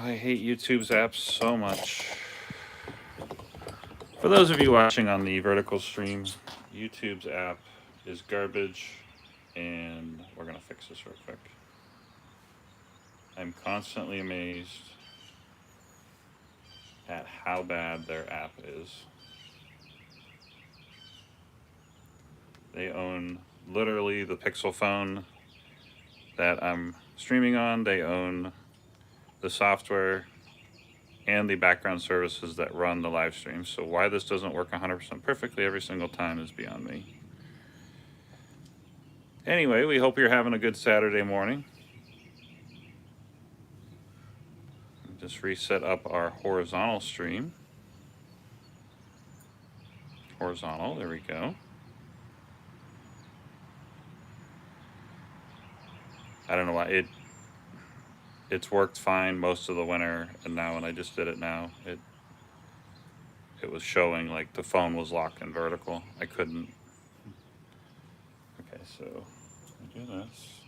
I hate YouTube's apps so much. For those of you watching on the vertical stream, YouTube's app is garbage, and we're gonna fix this real quick. I'm constantly amazed at how bad their app is. They own literally the Pixel phone that I'm streaming on. They own the software and the background services that run the live stream. So why this doesn't work 100% perfectly every single time is beyond me. Anyway, we hope you're having a good Saturday morning. Just reset up our horizontal stream. Horizontal, there we go. I don't know why it's worked fine most of the winter, and now when I just did it now, it was showing like the phone was locked in vertical. I couldn't. Okay, so I do this.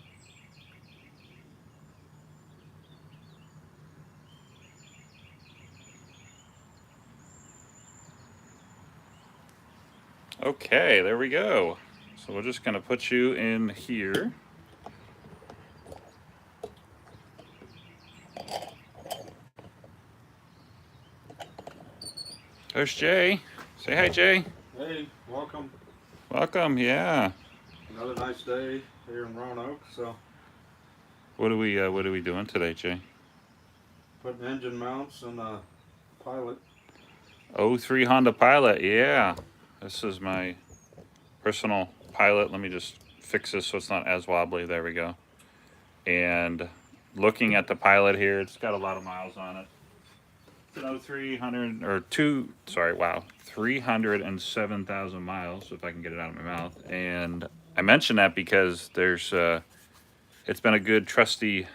Okay, there we go. So we're just gonna put you in here. There's Jay. Say hi, Jay. Hey, welcome. Welcome, yeah. Another nice day here in Roanoke. So, What are we doing today, Jay? putting engine mounts in a Pilot. 03 Honda Pilot, yeah. This is my personal Pilot. Let me just fix this so it's not as wobbly. There we go. And looking at the Pilot here, it's got a lot of miles on it. It's an 307,000 miles, if I can get it out of my mouth. And I mention that because there's it's been a good trusty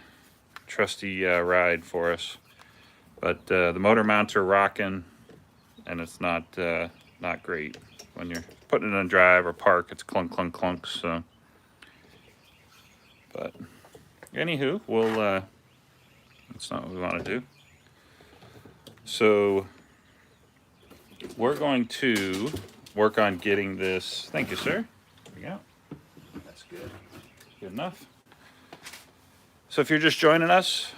ride for us. But the motor mounts are rocking, and it's not great when you're putting it in drive or park. It's clunk clunk clunk. So, but anywho, we'll that's not what we want to do. So we're going to work on getting this. Thank you, sir. There we go. That's good. Good enough. So if you're just joining us,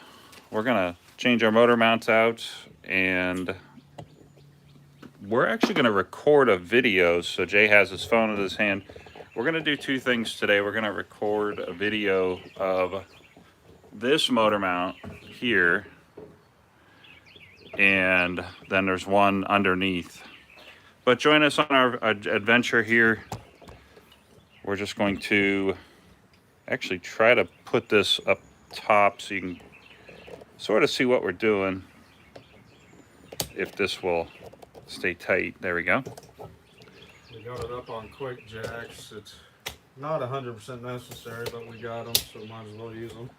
we're gonna change our motor mounts out, and we're actually gonna record a video. So Jay has his phone in his hand. We're gonna do two things today. We're gonna record a video of this motor mount here, and then there's one underneath. But join us on our adventure here. We're just going to actually try to put this up top so you can sort of see what we're doing, if this will stay tight. There we go. We got it up on quick jacks. It's not 100% necessary, but we got them, so might as well use them.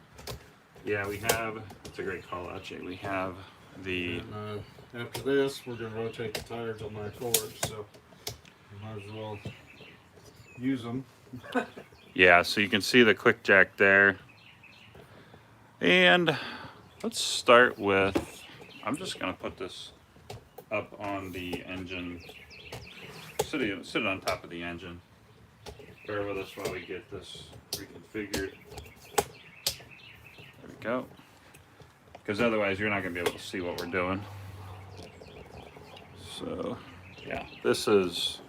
Yeah, we have, it's a great call out, Jay. We have the... And after this, we're going to rotate the tires on my Ford, so might as well use them. Yeah, so you can see the quick jack there. And let's start with, I'm just going to put this up on the engine, sit it on top of the engine. Bear with us while we get this reconfigured. There we go. Because otherwise you're not going to be able to see what we're doing. So yeah, this is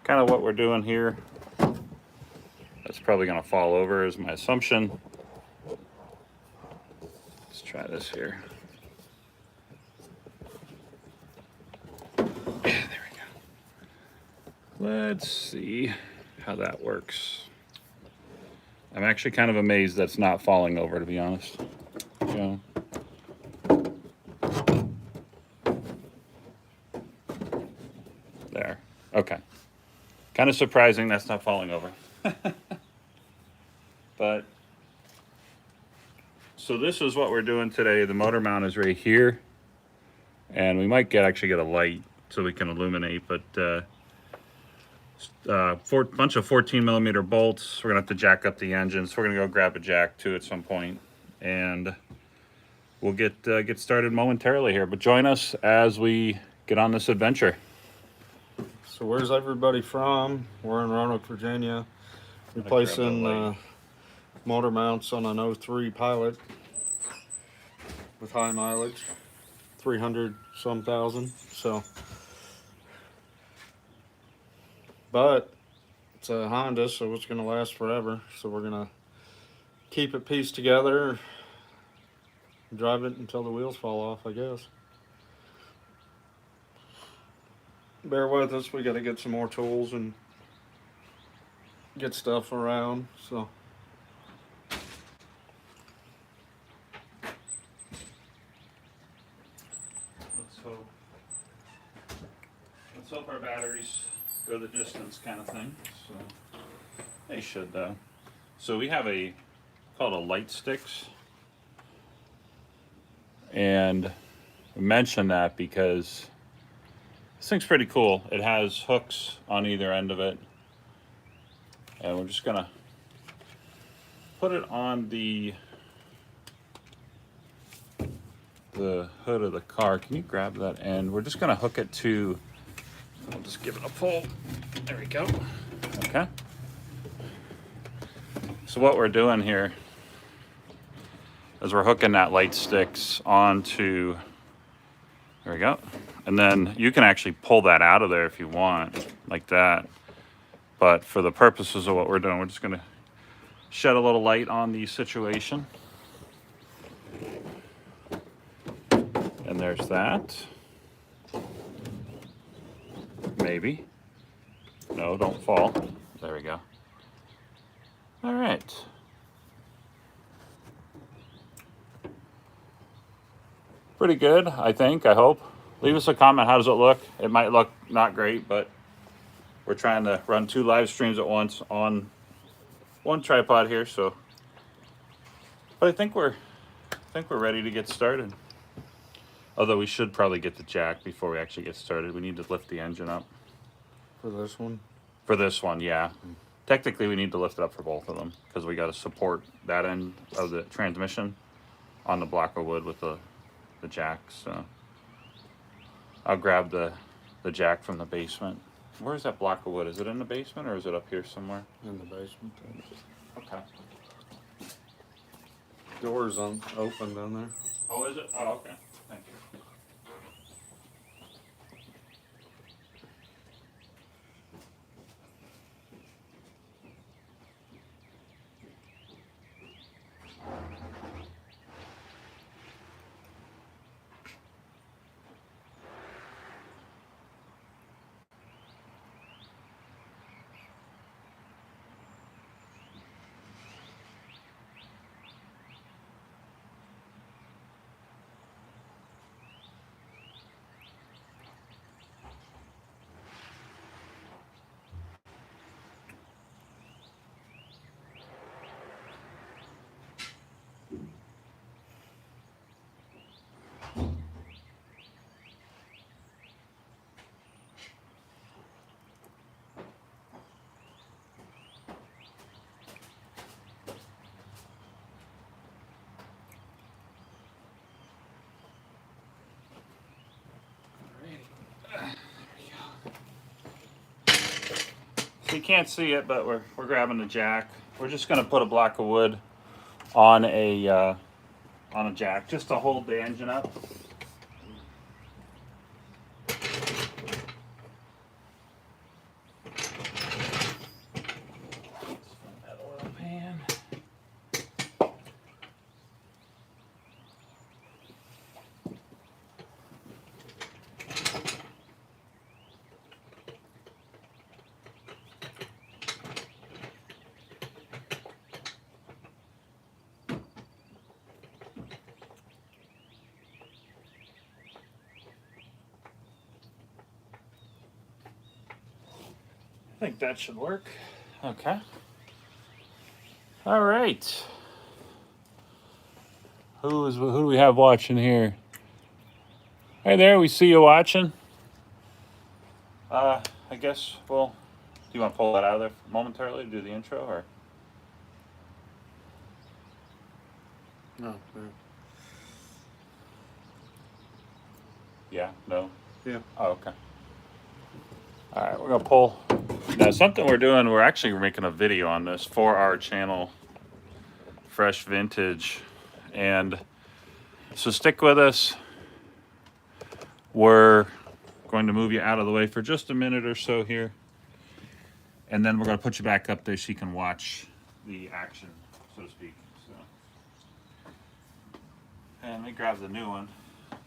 kind of what we're doing here. That's probably going to fall over is my assumption. Let's try this here. Yeah, there we go. Let's see how that works. I'm actually kind of amazed that's not falling over, to be honest. So, there. Okay. Kind of surprising that's not falling over. But so this is what we're doing today. The motor mount is right here, and we might actually get a light so we can illuminate, but bunch of 14mm bolts. We're gonna have to jack up the engine, so we're gonna go grab a jack too at some point. And we'll get started momentarily here. But join us as we get on this adventure. So where's everybody from? We're in Roanoke, Virginia, replacing motor mounts on an 03 Pilot with high mileage, 300 some thousand. So, but it's a Honda, so it's going to last forever. So we're going to keep it pieced together, drive it until the wheels fall off, I guess. Bear with us, we got to get some more tools and get stuff around. So let's hope our batteries go the distance, kind of thing. So they should though. So we have a called a light sticks, and I mention that because this thing's pretty cool. It has hooks on either end of it, and we're just gonna put it on the hood of the car. Can you grab that end? We're just gonna hook it to, I'll just give it a pull. There we go. Okay. So what we're doing here is we're hooking that light sticks onto, there we go. And then you can actually pull that out of there if you want, like that. But for the purposes of what we're doing, we're just gonna shed a little light on the situation. And there's that. Maybe. No, don't fall. There we go. All right. Pretty good, I think, I hope. Leave us a comment, how does it look? It might look not great, but we're trying to run 2 live streams at once on one tripod here, so. But I think we're ready to get started. Although we should probably get the jack before we actually get started. We need to lift the engine up. for this one, For this one, yeah. Technically, we need to lift it up for both of them because we got to support that end of the transmission on the block of wood with the jack. So I'll grab the jack from the basement. Where's that block of wood? Is it in the basement or is it up here somewhere? in the basement. Okay. Doors open down there. Oh, is it? Oh, okay. Thank you. So you can't see it, but we're grabbing the jack. We're just going to put a block of wood on a jack just to hold the engine up. That oil pan. I think that should work. Okay. All right. Who do we have watching here? Hey there, we see you watching. I guess, well, do you want to pull that out of there momentarily to do the intro, or? No. Yeah, no. Yeah. Oh, okay. All right, we're gonna pull. Now, something we're doing, we're actually making a video on this for our channel, Fresh Vintage. And so stick with us. We're going to move you out of the way for just a minute or so here. And then we're gonna put you back up there so you can watch the action, so to speak. So, and let me grab the new one.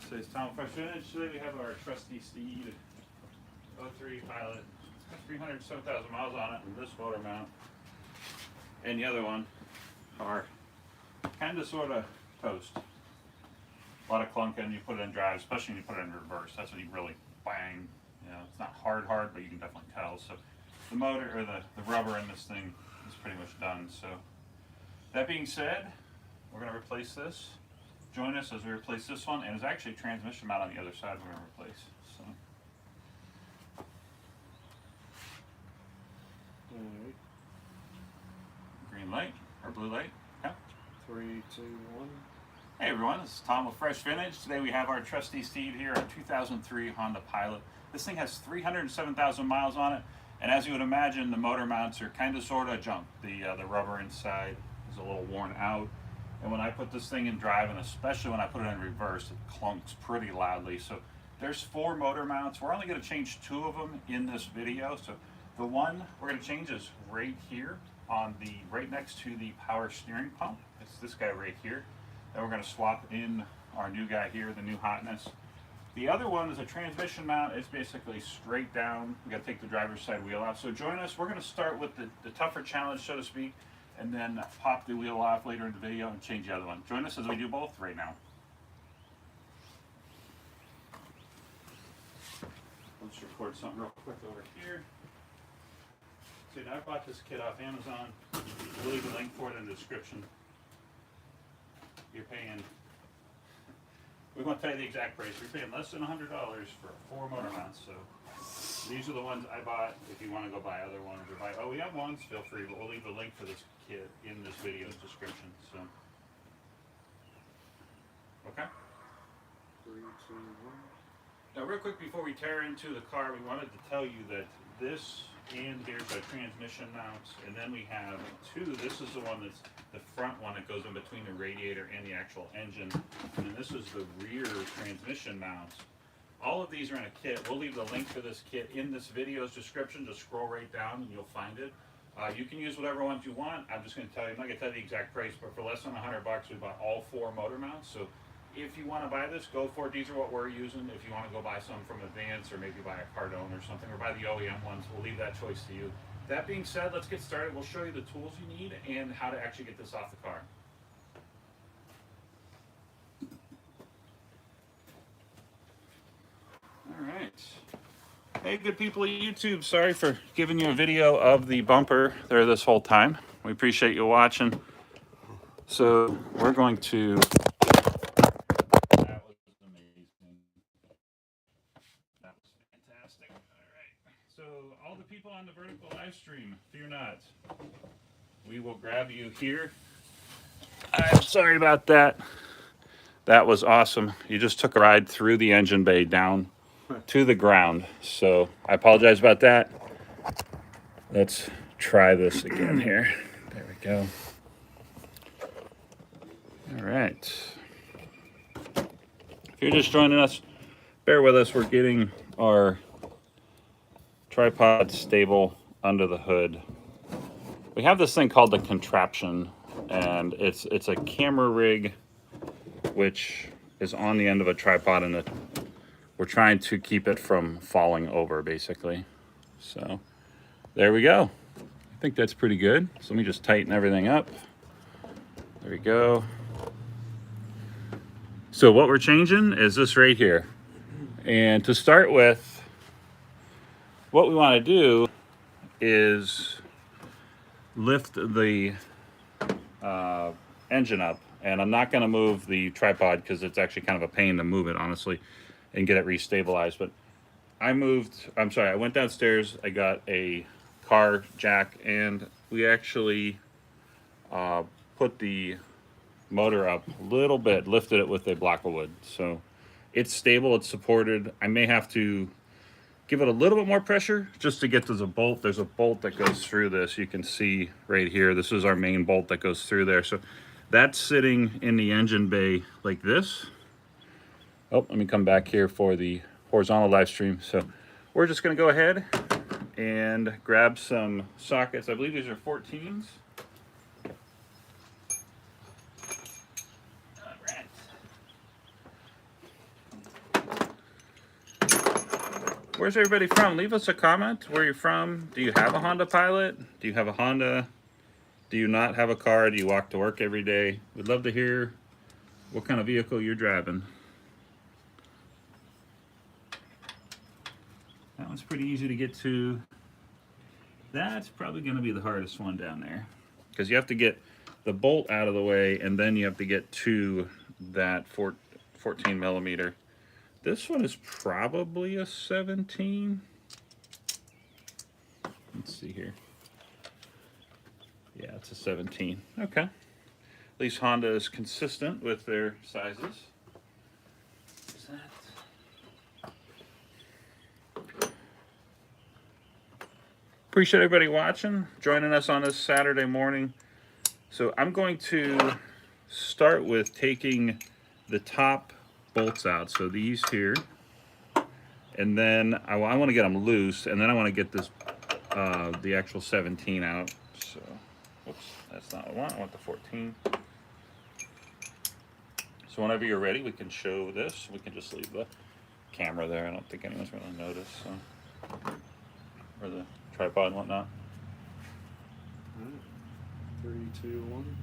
So it's Tom Fresh Vintage. Today we have our trusty Steed 03 Pilot. It's got 307,000 miles on it, and this motor mount. And the other one are kind of sort of toast. A lot of clunking. You put it in drive, especially when you put it in reverse. That's when you really bang. You know, it's not hard, but you can definitely tell. So the motor or the rubber in this thing is pretty much done. So that being said, we're going to replace this. Join us as we replace this one, and there's actually a transmission mount on the other side we're going to replace. So. Alright. Green light or blue light. Yeah. 3, 2, 1. Hey everyone, this is Tom with Fresh Vintage. Today we have our trusty Steed here, a 2003 Honda Pilot. This thing has 307,000 miles on it, and as you would imagine, the motor mounts are kind of sort of junk. The rubber inside is a little worn out, and when I put this thing in drive, and especially when I put it in reverse, it clunks pretty loudly. So there's 4 motor mounts. We're only going to change 2 of them in this video. So the one we're going to change is right here on the right next to the power steering pump. It's this guy right here. Then we're going to swap in our new guy here, the new hotness. The other one is a transmission mount. It's basically straight down. We got to take the driver's side wheel off. So join us. We're going to start with the tougher challenge, so to speak, and then pop the wheel off later in the video and change the other one. Join us as we do both right now. Let's record something real quick over here. See, now I bought this kit off Amazon. We'll leave a link for it in the description. You're paying, we're going to tell you the exact price. You're paying less than $100 for 4 motor mounts. So these are the ones I bought. If you want to go buy other ones or buy OEM ones, feel free. But we'll leave a link for this kit in this video's description. So, okay. 3, 2, 1. Now, real quick before we tear into the car, we wanted to tell you that this and here's our transmission mounts, and then we have 2. This is the one that's the front one that goes in between the radiator and the actual engine, and then this is the rear transmission mounts. All of these are in a kit. We'll leave the link for this kit in this video's description. Just scroll right down and you'll find it. You can use whatever ones you want. I'm just going to tell you, I'm not going to tell you the exact price, but for less than $100, we bought all 4 motor mounts. So if you want to buy this, go for it. These are what we're using. If you want to go buy some from Advance or maybe buy a Cardone or something, or buy the OEM ones, we'll leave that choice to you. That being said, let's get started. We'll show you the tools you need and how to actually get this off the car. All right. Hey, good people of YouTube. Sorry for giving you a video of the bumper there this whole time. We appreciate you watching. So we're going to... That was amazing. That was fantastic. All right. So all the people on the vertical live stream, fear not. We will grab you here. I'm sorry about that. That was awesome. You just took a ride through the engine bay down to the ground. So I apologize about that. Let's try this again here. There we go. All right. If you're just joining us, bear with us. We're getting our tripod stable under the hood. We have this thing called the contraption, and it's a camera rig which is on the end of a tripod, and we're trying to keep it from falling over, basically. So there we go. I think that's pretty good. So let me just tighten everything up. There we go. So what we're changing is this right here. And to start with, what we want to do is lift the engine up. And I'm not going to move the tripod because it's actually kind of a pain to move it, honestly, and get it restabilized. But I went downstairs, I got a car jack, and we actually put the motor up a little bit, lifted it with a block of wood. So It's stable, it's supported. I may have to give it a little bit more pressure just to get to the bolt. There's a bolt that goes through this. You can see right here, this is our main bolt that goes through there. So that's sitting in the engine bay like this. Oh, let me come back here for the horizontal live stream. So we're just gonna go ahead and grab some sockets. I believe these are 14s. All right. Where's everybody from? Leave us a comment where you're from. Do you have a Honda Pilot? Do you have a Honda? Do you not have a car? Do you walk to work every day? We'd love to hear what kind of vehicle you're driving. That one's pretty easy to get to. That's probably going to be the hardest one down there, because you have to get the bolt out of the way and then you have to get to that 14 millimeter. This one is probably a 17. Let's see here. Yeah, it's a 17. Okay. At least Honda is consistent with their sizes. Is that... Appreciate everybody watching, joining us on this Saturday morning. So I'm going to start with taking the top bolts out. So these here, and then I want to get them loose, and then I want to get this the actual 17 out. So, whoops, that's not what I want the 14. So whenever you're ready, we can show this. We can just leave the camera there. I don't think anyone's going to notice. So. Or the tripod and whatnot. 3, 2, 1.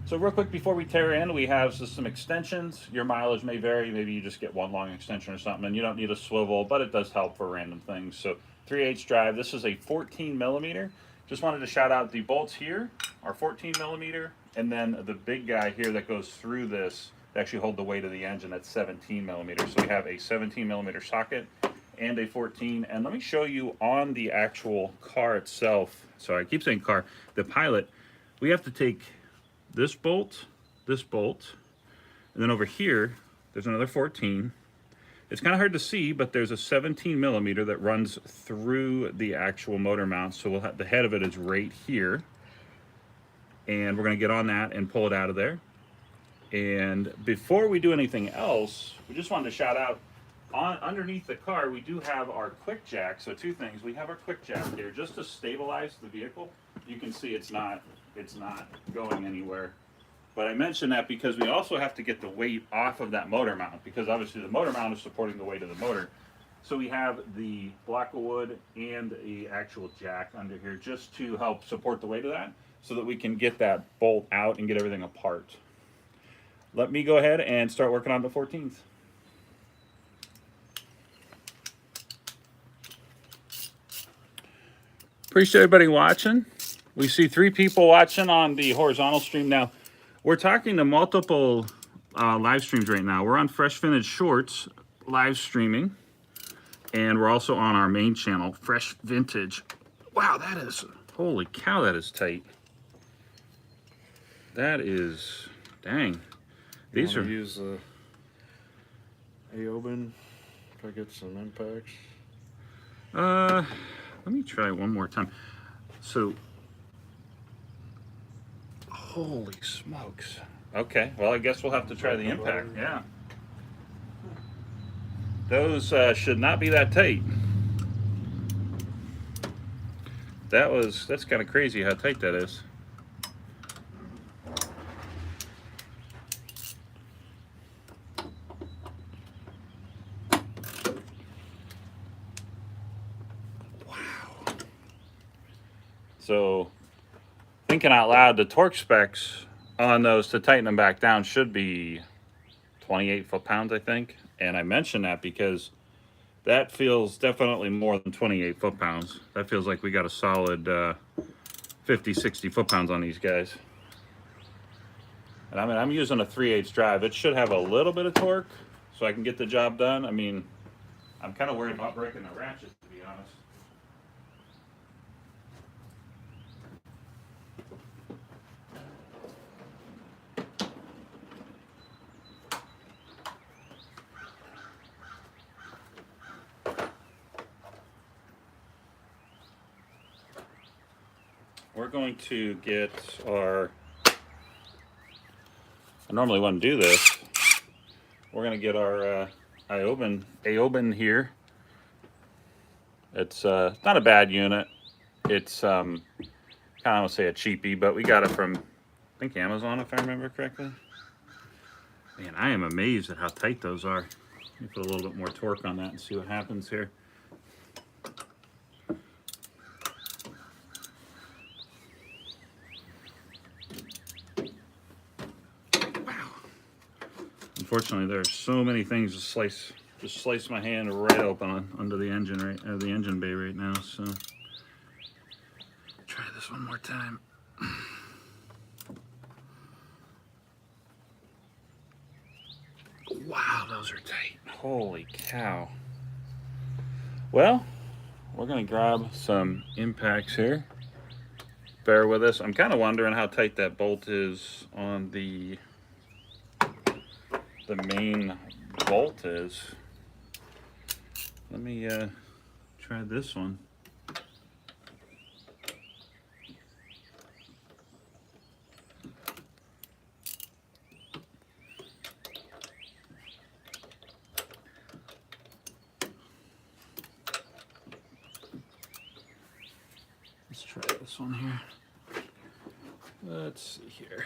So real quick before we tear in, we have some extensions. Your mileage may vary. Maybe you just get one long extension or something, and you don't need a swivel, but it does help for random things. So 3/8 drive. This is a 14 millimeter. Just wanted to shout out the bolts here are 14 millimeter, and then the big guy here that goes through this to actually hold the weight of the engine, that's 17 millimeter. So we have a 17 millimeter socket and a 14. And let me show you on the actual car itself. So I keep saying car, the Pilot. We have to take this bolt, and then over here, there's another 14. It's kind of hard to see, but there's a 17 millimeter that runs through the actual motor mount. So we'll have, the head of it is right here. And we're gonna get on that and pull it out of there. And before we do anything else, we just wanted to shout out, underneath the car, we do have our quick jack. So two things, we have our quick jack here just to stabilize the vehicle. You can see it's not going anywhere. But I mention that because we also have to get the weight off of that motor mount, because obviously the motor mount is supporting the weight of the motor. So we have the block of wood and the actual jack under here just to help support the weight of that, so that we can get that bolt out and get everything apart. Let me go ahead and start working on the 14s. Appreciate everybody watching. We see 3 people watching on the horizontal stream now. We're talking to multiple live streams right now. We're on Fresh Vintage Shorts live streaming, and we're also on our main channel, Fresh Vintage. Wow, that is, holy cow, that is tight. That is, dang. These are... use the A-open, try to get some impacts. Let me try one more time. So, holy smokes. Okay, well, I guess we'll have to try the impact, yeah. Those should not be that tight. That's kind of crazy how tight that is. So, thinking out loud, the torque specs on those to tighten them back down should be 28 foot-pounds, I think. And I mention that because that feels definitely more than 28 foot-pounds. That feels like we got a solid 50, 60 foot-pounds on these guys. And I mean, I'm using a 3/8 drive. It should have a little bit of torque so I can get the job done. I mean, I'm kind of worried about breaking the ratchet, to be honest. we're going to get our, I normally wouldn't do this, we're going to get our Aoben here. It's not a bad unit. It's kind of want to say a cheapie, but we got it from, I think, Amazon, if I remember correctly. Man, I am amazed at how tight those are. Let me put a little bit more torque on that and see what happens here. Wow. Unfortunately, there are so many things to slice my hand right open under the engine, the engine bay right now. So try this one more time. Wow, those are tight. Holy cow. Well, we're gonna grab some impacts here. Bear with us. I'm kind of wondering how tight that bolt is on the main bolt is. Let me try this one. Let's try this one here. Let's see here.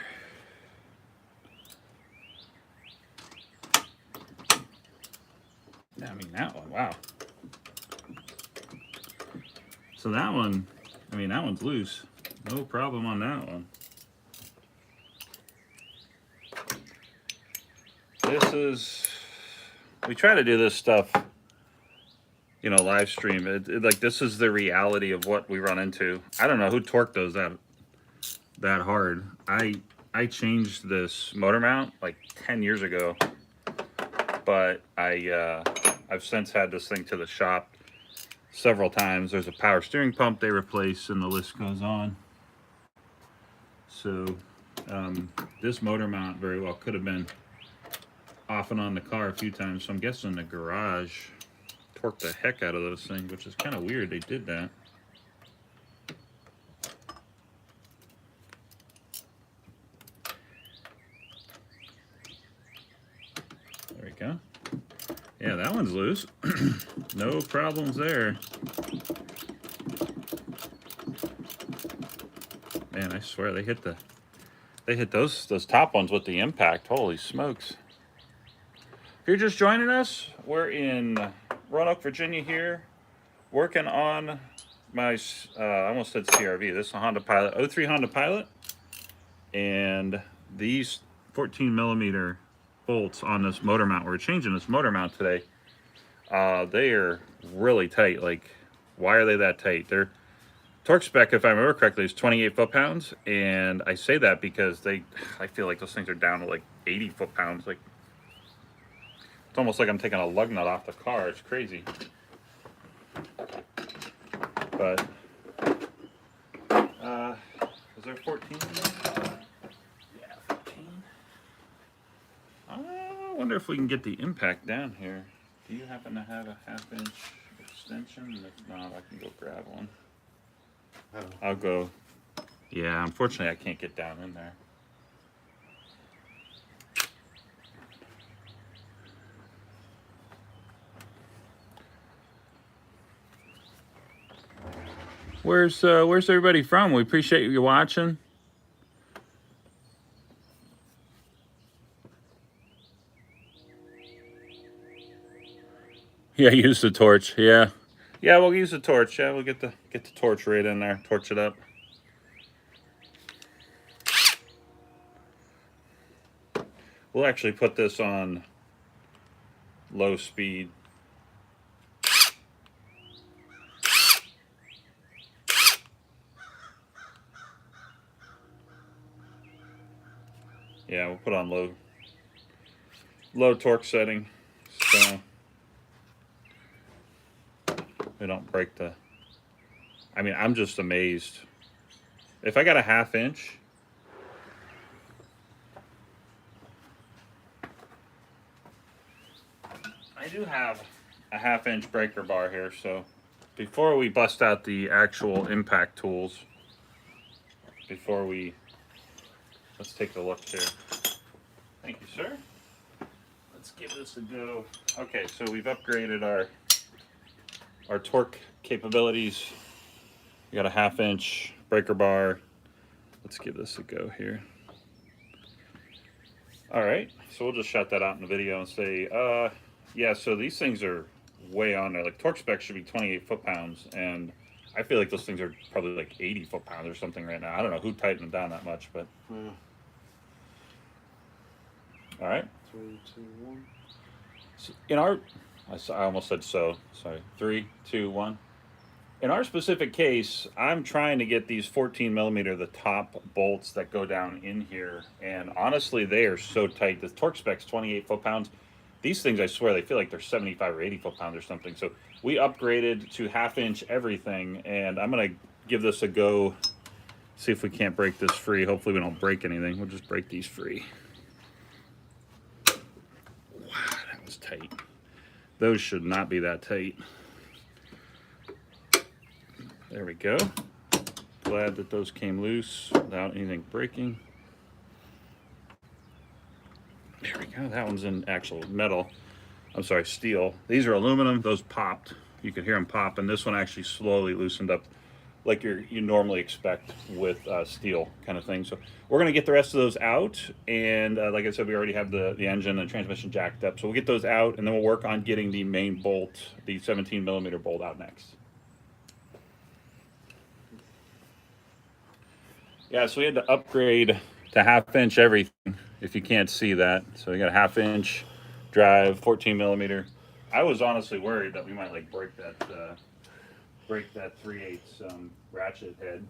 I mean, that one, wow. So that one, I mean, that one's loose. No problem on that one. This is, we try to do this stuff, you know, live stream. Like, this is the reality of what we run into. I don't know who torqued those that hard. I changed this motor mount like 10 years ago, but I've since had this thing to the shop several times. There's a power steering pump they replaced, and the list goes on. So this motor mount very well could have been off and on the car a few times. So I'm guessing the garage torqued the heck out of those things, which is kind of weird they did that. There we go. Yeah, that one's loose. No problems there. Man, I swear they hit those top ones with the impact. Holy smokes. If you're just joining us, we're in Roanoke, Virginia here, working on my, I almost said CRV. This is a Honda Pilot, 03 Honda Pilot. And these 14 millimeter bolts on this motor mount, we're changing this motor mount today. They are really tight. Like, why are they that tight? Their torque spec, if I remember correctly, is 28 foot-pounds. And I say that because I feel like those things are down to like 80 foot-pounds. Like, it's almost like I'm taking a lug nut off the car. It's crazy. But, is there 14 in there? Yeah, 14. I wonder if we can get the impact down here. Do you happen to have a 1/2 inch extension? If not, I can go grab one. I'll go. Yeah, unfortunately, I can't get down in there. Where's everybody from? We appreciate you watching. Yeah, use the torch. Yeah, we'll use the torch. Yeah, we'll get the torch right in there. Torch it up. We'll actually put this on low speed. Yeah, we'll put on low torque setting, so we don't break the. I mean, I'm just amazed. If I got a 1/2 inch, I do have a 1/2 inch breaker bar here. So before we bust out the actual impact tools, before let's take a look here. Thank you, sir. Let's give this a go. Okay, so we've upgraded our torque capabilities. We got a 1/2 inch breaker bar. Let's give this a go here. All right, so we'll just shout that out in the video and say, yeah, so these things are way on there. Like torque specs should be 28 foot-pounds, and I feel like those things are probably like 80 foot-pounds or something right now. I don't know who tightened them down that much, but. Yeah. All right. 3, 2, 1. So in our, I almost said so, sorry. 3, 2, 1. In our specific case, I'm trying to get these 14 millimeter, the top bolts that go down in here, and honestly, they are so tight. The torque spec's 28 foot-pounds. These things, I swear, they feel like they're 75 or 80 foot-pounds or something. So we upgraded to 1/2 inch everything, and I'm gonna give this a go, see if we can't break this free. Hopefully we don't break anything. We'll just break these free. Wow, that was tight. Those should not be that tight. There we go. Glad that those came loose without anything breaking. There we go. That one's in actual metal. I'm sorry, steel. These are aluminum. Those popped. You could hear them pop, and this one actually slowly loosened up like you normally expect with steel kind of thing. So we're going to get the rest of those out, and like I said, we already have the engine and transmission jacked up. So we'll get those out, and then we'll work on getting the main bolt, the 17 millimeter bolt, out next. Yeah, so we had to upgrade to 1/2 inch everything, if you can't see that. So we got a 1/2 inch drive, 14 millimeter. I was honestly worried that we might like break that 3/8 ratchet head,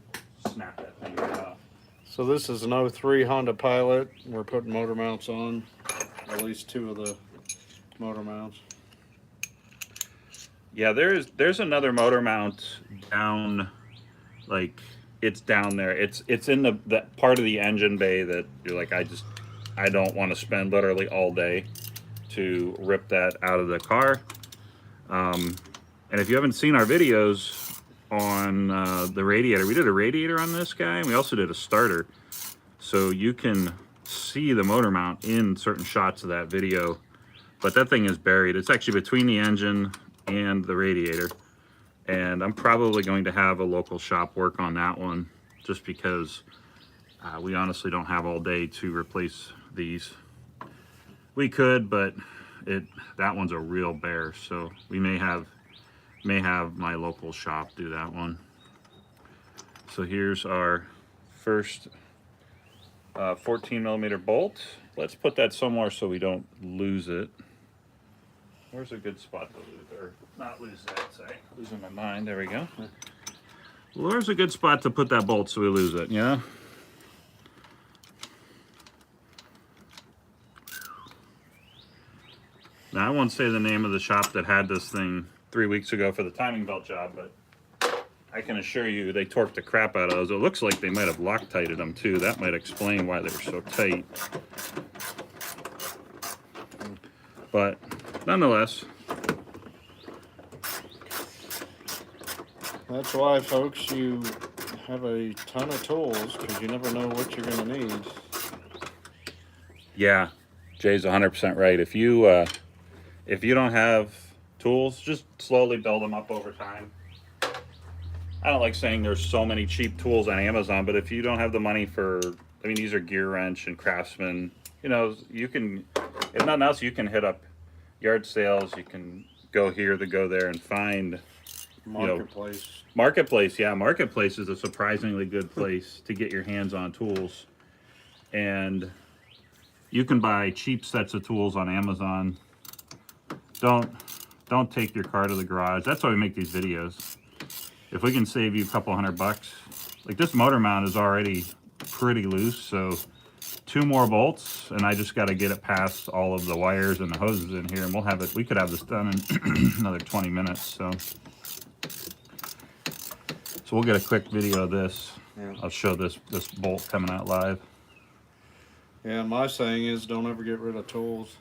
snap that thing right off. So this is an 03 Honda Pilot. We're putting motor mounts on, at least 2 of the motor mounts. Yeah, there's another motor mount down, like it's down there. It's in that part of the engine bay that you're like, I don't want to spend literally all day to rip that out of the car. And if you haven't seen our videos on the radiator, we did a radiator on this guy, and we also did a starter. So you can see the motor mount in certain shots of that video, but that thing is buried. It's actually between the engine and the radiator. And I'm probably going to have a local shop work on that one, just because we honestly don't have all day to replace these. We could, but that one's a real bear, so we may have my local shop do that one. So here's our first 14 millimeter bolt. Let's put that somewhere so we don't lose it. Where's a good spot to lose, or not lose that, sorry, losing my mind, there we go. Well, where's a good spot to put that bolt so we lose it, yeah? Now, I won't say the name of the shop that had this thing 3 weeks ago for the timing belt job, but I can assure you they torqued the crap out of those. It looks like they might have Loctited them too. That might explain why they were so tight. But nonetheless. That's why, folks, you have a ton of tools, because you never know what you're going to need. Yeah, Jay's 100% right. If you don't have tools, just slowly build them up over time. I don't like saying there's so many cheap tools on Amazon, but if you don't have the money for, I mean, these are Gear Wrench and Craftsman, you know, you can, if nothing else, you can hit up yard sales, you can go here, go there, and find Marketplace. Marketplace, yeah, Marketplace is a surprisingly good place to get your hands on tools. And you can buy cheap sets of tools on Amazon. Don't take your car to the garage. That's why we make these videos. If we can save you a couple $100, like this motor mount is already pretty loose, so 2 more bolts, and I just got to get it past all of the wires and the hoses in here, and we'll have it. We could have this done in another 20 minutes. So we'll get a quick video of this. Yeah. I'll show this bolt coming out live. Yeah, my saying is don't ever get rid of tools.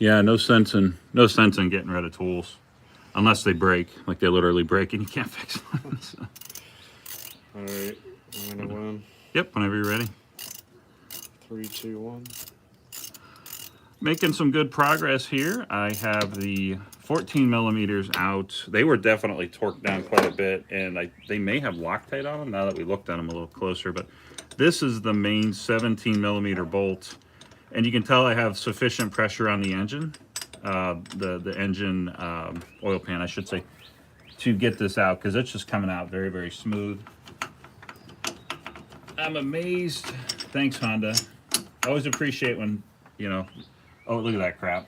Yeah, no sense in getting rid of tools unless they break, like they literally break and you can't fix them. So. All right, I'm gonna win. Yep, whenever you're ready. 3, 2, 1. Making some good progress here. I have the 14 millimeters out. They were definitely torqued down quite a bit, and they may have Loctite on them now that we looked at them a little closer, but this is the main 17 millimeter bolt, and you can tell I have sufficient pressure on the engine, the engine oil pan, I should say, to get this out, because it's just coming out very, very smooth. I'm amazed. Thanks, Honda. I always appreciate when, you know, oh, look at that crap.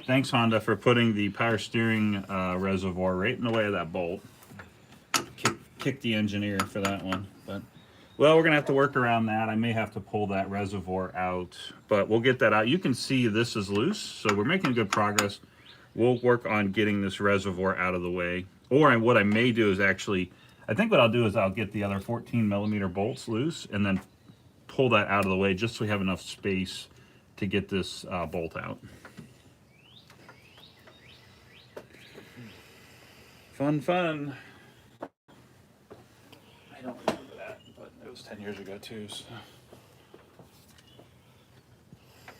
Thanks, Honda, for putting the power steering reservoir right in the way of that bolt. Kick the engineer for that one. But, well, we're going to have to work around that. I may have to pull that reservoir out, but we'll get that out. You can see this is loose, so we're making good progress. We'll work on getting this reservoir out of the way. Or what I may do is actually, I think what I'll do is I'll get the other 14 millimeter bolts loose and then pull that out of the way just so we have enough space to get this bolt out. Fun, fun. I don't remember that, but it was 10 years ago too, so.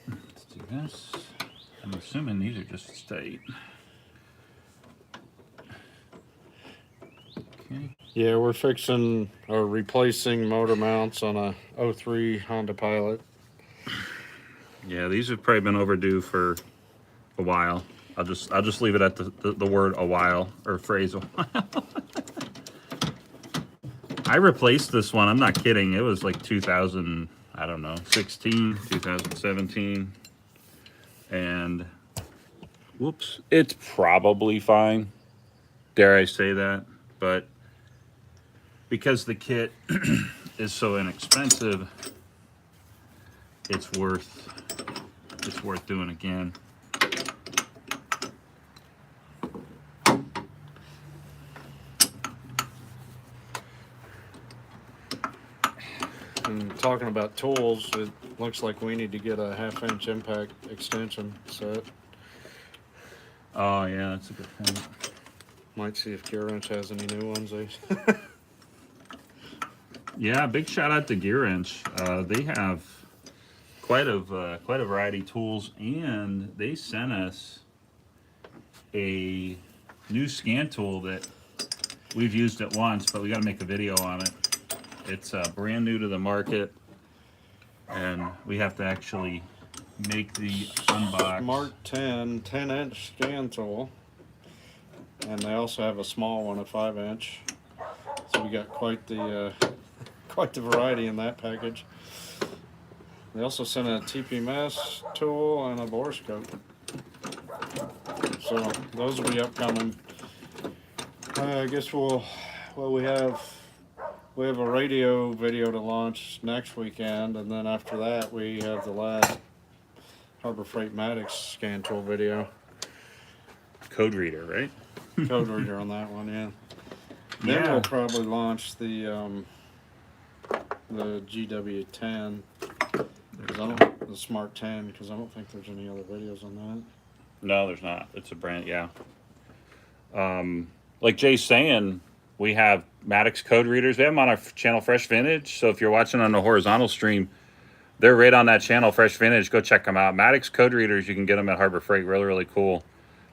Let's do this. I'm assuming these are just straight. Okay. Yeah, we're fixing or replacing motor mounts on a 03 Honda Pilot. Yeah, these have probably been overdue for a while. I'll just leave it at the word a while, or phrase a while. I replaced this one, I'm not kidding. It was like 2000, I don't know, 16, 2017. And whoops, it's probably fine. Dare I say that? But because the kit is so inexpensive, it's worth doing again. And talking about tools, it looks like we need to get a 1/2-inch impact extension set. Oh yeah, that's a good point. Might see if Gear Wrench has any new ones. Yeah, big shout out to Gear Wrench. They have quite a variety of tools, and they sent us a new scan tool that we've used it once, but we got to make a video on it. It's brand new to the market, and we have to actually make the unbox. Smart 10-inch scan tool, and they also have a small one, a 5-inch. So we got quite the variety in that package. They also sent a TPMS tool and a borescope. So those will be upcoming. I guess we have a radio video to launch next weekend, and then after that we have the last Harbor Freight Maddox scan tool video. Code reader, right? Code reader on that one, yeah. Then we'll probably launch the GW10, the Smart 10, because I don't think there's any other videos on that. No, there's not. It's a brand, yeah. Like Jay's saying, we have Maddox code readers. We have them on our channel, Fresh Vintage. So if you're watching on the horizontal stream, they're right on that channel, Fresh Vintage. Go check them out. Maddox code readers, you can get them at Harbor Freight. Really, really cool.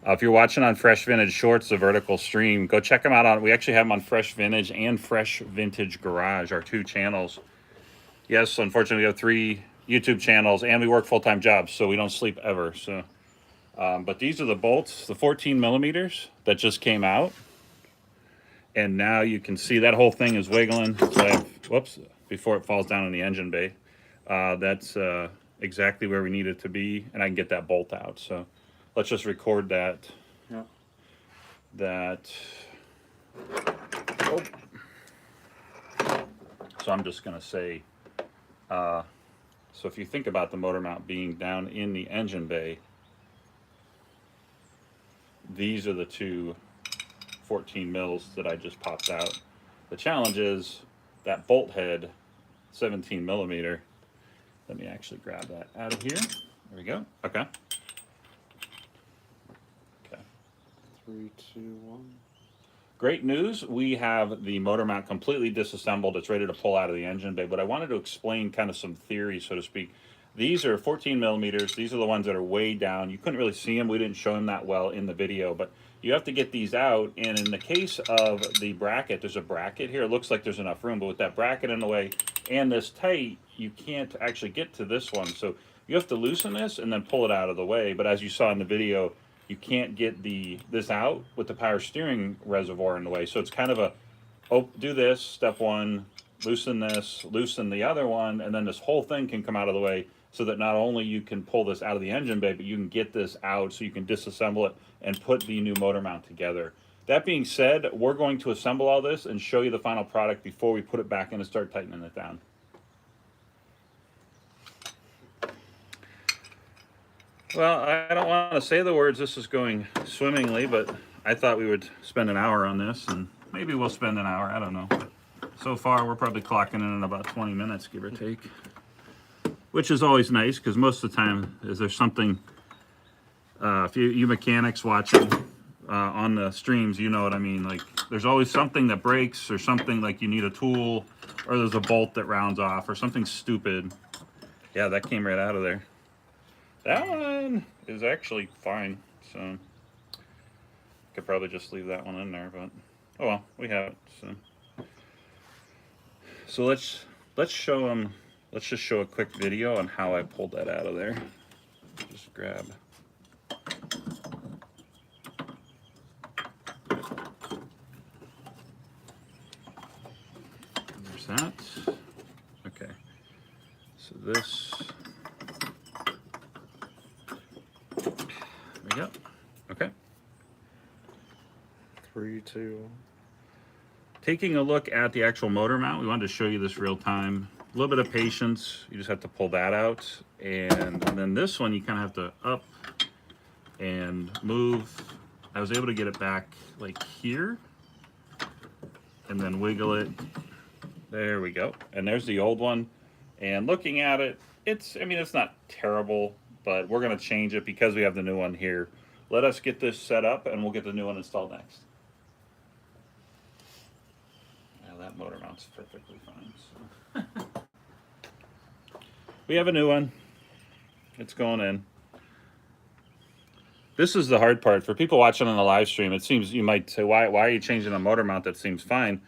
If you're watching on Fresh Vintage Shorts, the vertical stream, go check them out. We actually have them on Fresh Vintage and Fresh Vintage Garage, our 2 channels. Yes, unfortunately, we have 3 YouTube channels, and we work full-time jobs, so we don't sleep ever. So, but these are the bolts, the 14 millimeters that just came out. And now you can see that whole thing is wiggling. So whoops, before it falls down in the engine bay. That's exactly where we need it to be, and I can get that bolt out. So let's just record that. Yeah. Oh. So I'm just gonna say, so if you think about the motor mount being down in the engine bay, these are the 2 14 mils that I just popped out. The challenge is that bolt head, 17 millimeter. Let me actually grab that out of here. There we go. Okay. Okay. 3, 2, 1. great news. We have the motor mount completely disassembled. It's ready to pull out of the engine bay, but I wanted to explain kind of some theory, so to speak. These are 14 millimeters. These are the ones that are way down. You couldn't really see them. We didn't show them that well in the video, but you have to get these out. And in the case of the bracket, there's a bracket here. It looks like there's enough room, but with that bracket in the way and this tight, you can't actually get to this one. So you have to loosen this and then pull it out of the way. But as you saw in the video, you can't get this out with the power steering reservoir in the way. So it's kind of a, do this, step one, loosen this, loosen the other one, and then this whole thing can come out of the way, so that not only you can pull this out of the engine bay, but you can get this out so you can disassemble it and put the new motor mount together. That being said, we're going to assemble all this and show you the final product before we put it back in and start tightening it down. Well, I don't want to say the words "this is going swimmingly," but I thought we would spend an hour on this, and maybe we'll spend an hour, I don't know. So far, we're probably clocking in about 20 minutes, give or take. Which is always nice, because most of the time, there's something, if you mechanics watching on the streams, you know what I mean. Like, there's always something that breaks, or something like you need a tool, or there's a bolt that rounds off, or something stupid. Yeah, that came right out of there. That one is actually fine, so could probably just leave that one in there, but oh well, we have it. So let's show them. Let's just show a quick video on how I pulled that out of there. Just grab. There's that. Okay. So this. There we go. Okay. 3, 2. Taking a look at the actual motor mount, we wanted to show you this real time. A little bit of patience. You just have to pull that out, and then this one you kind of have to up and move. I was able to get it back like here, and then wiggle it. There we go. And there's the old one. And looking at it, I mean, it's not terrible, but we're going to change it because we have the new one here. Let us get this set up, and we'll get the new one installed next. Now that motor mount's perfectly fine. So. We have a new one. It's going in. This is the hard part. For people watching on the live stream, it seems you might say, why are you changing a motor mount? That seems fine.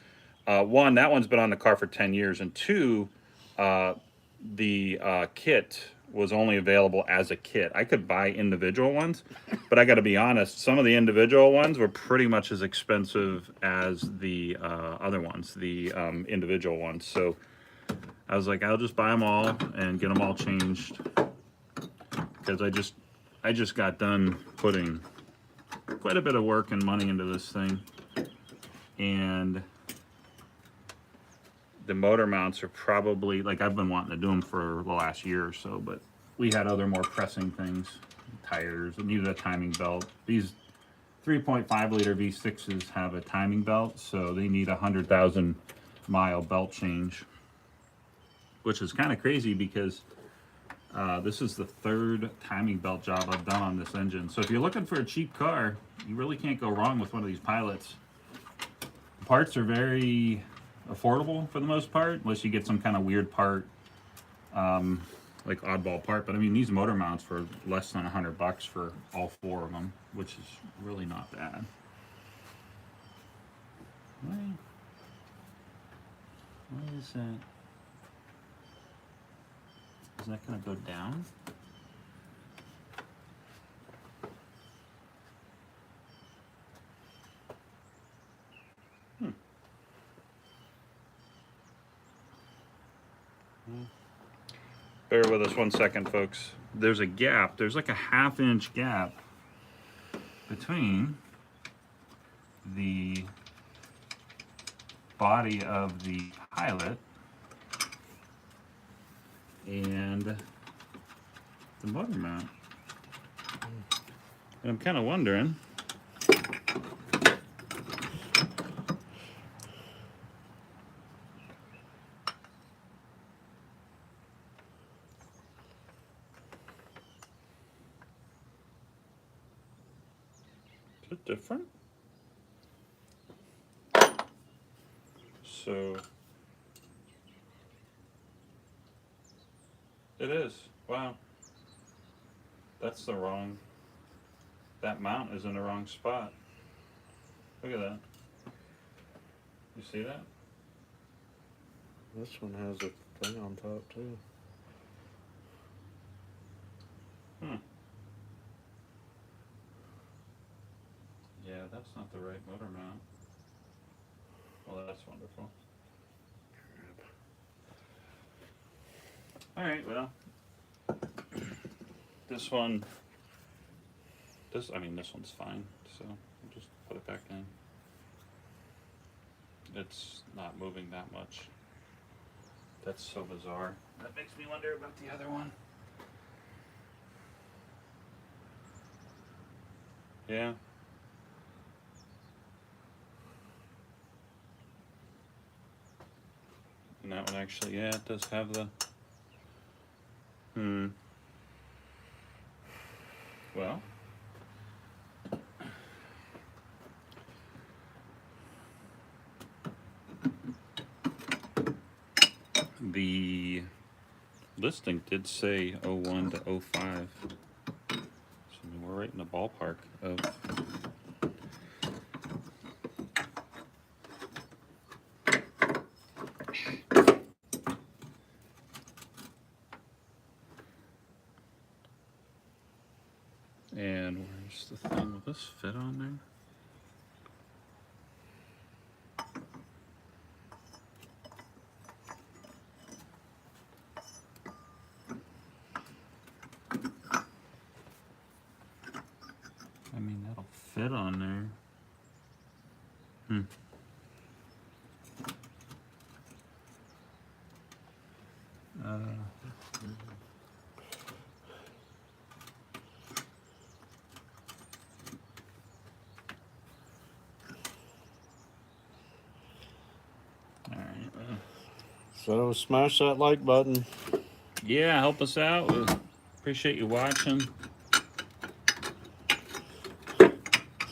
One, that one's been on the car for 10 years. And two, the kit was only available as a kit. I could buy individual ones, but I got to be honest, some of the individual ones were pretty much as expensive as the other ones, the individual ones. So I was like, I'll just buy them all and get them all changed, because I just got done putting quite a bit of work and money into this thing, and the motor mounts are probably, like, I've been wanting to do them for the last year or so, but we had other more pressing things, tires, we needed a timing belt. These 3.5 liter V6s have a timing belt, so they need a 100,000 mile belt change, which is kind of crazy because this is the third timing belt job I've done on this engine. So if you're looking for a cheap car, you really can't go wrong with one of these pilots. The parts are very affordable for the most part, unless you get some kind of weird part, like oddball part. But I mean, these motor mounts for less than $100 for all 4 of them, which is really not bad. Why is that? Is that going to go down? Bear with us 1 second, folks. There's a gap. There's like a 1/2 inch gap between the body of the pilot and the motor mount. And I'm kind of wondering, is it different? So it is. Wow. That's the wrong. That mount is in the wrong spot. Look at that. You see that? This one has a thing on top too. Hmm. Yeah, that's not the right motor mount. Well, that's wonderful. Alright, well. This one, this one's fine, so I'll just put it back in. It's not moving that much. That's so bizarre. That makes me wonder about the other one. Yeah. And that one actually, yeah, it does have the, well. The listing did say 01 to 05. So we're right in the ballpark of and where's the thing? Will this fit on there? I mean, that'll fit on there. So smash that like button. Yeah, help us out. We appreciate you watching.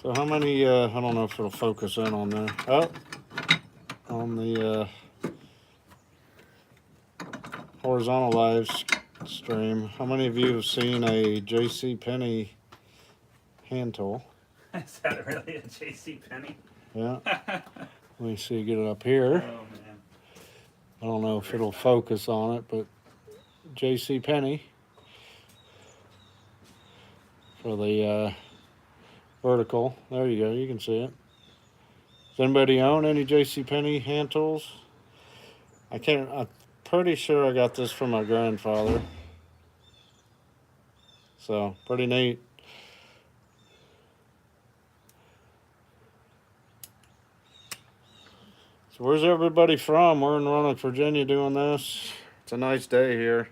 So how many, I don't know if it'll focus in on there. Oh, on the horizontal live stream. How many of you have seen a JCPenney hand tool? Is that really a JCPenney? Yeah. Let me see, get it up here. Oh, man. I don't know if it'll focus on it, but JCPenney for the vertical. There you go, you can see it. Does anybody own any JCPenney hand tools? I'm pretty sure I got this from my grandfather. So, pretty neat. So where's everybody from? We're in Roanoke, Virginia doing this. It's a nice day here.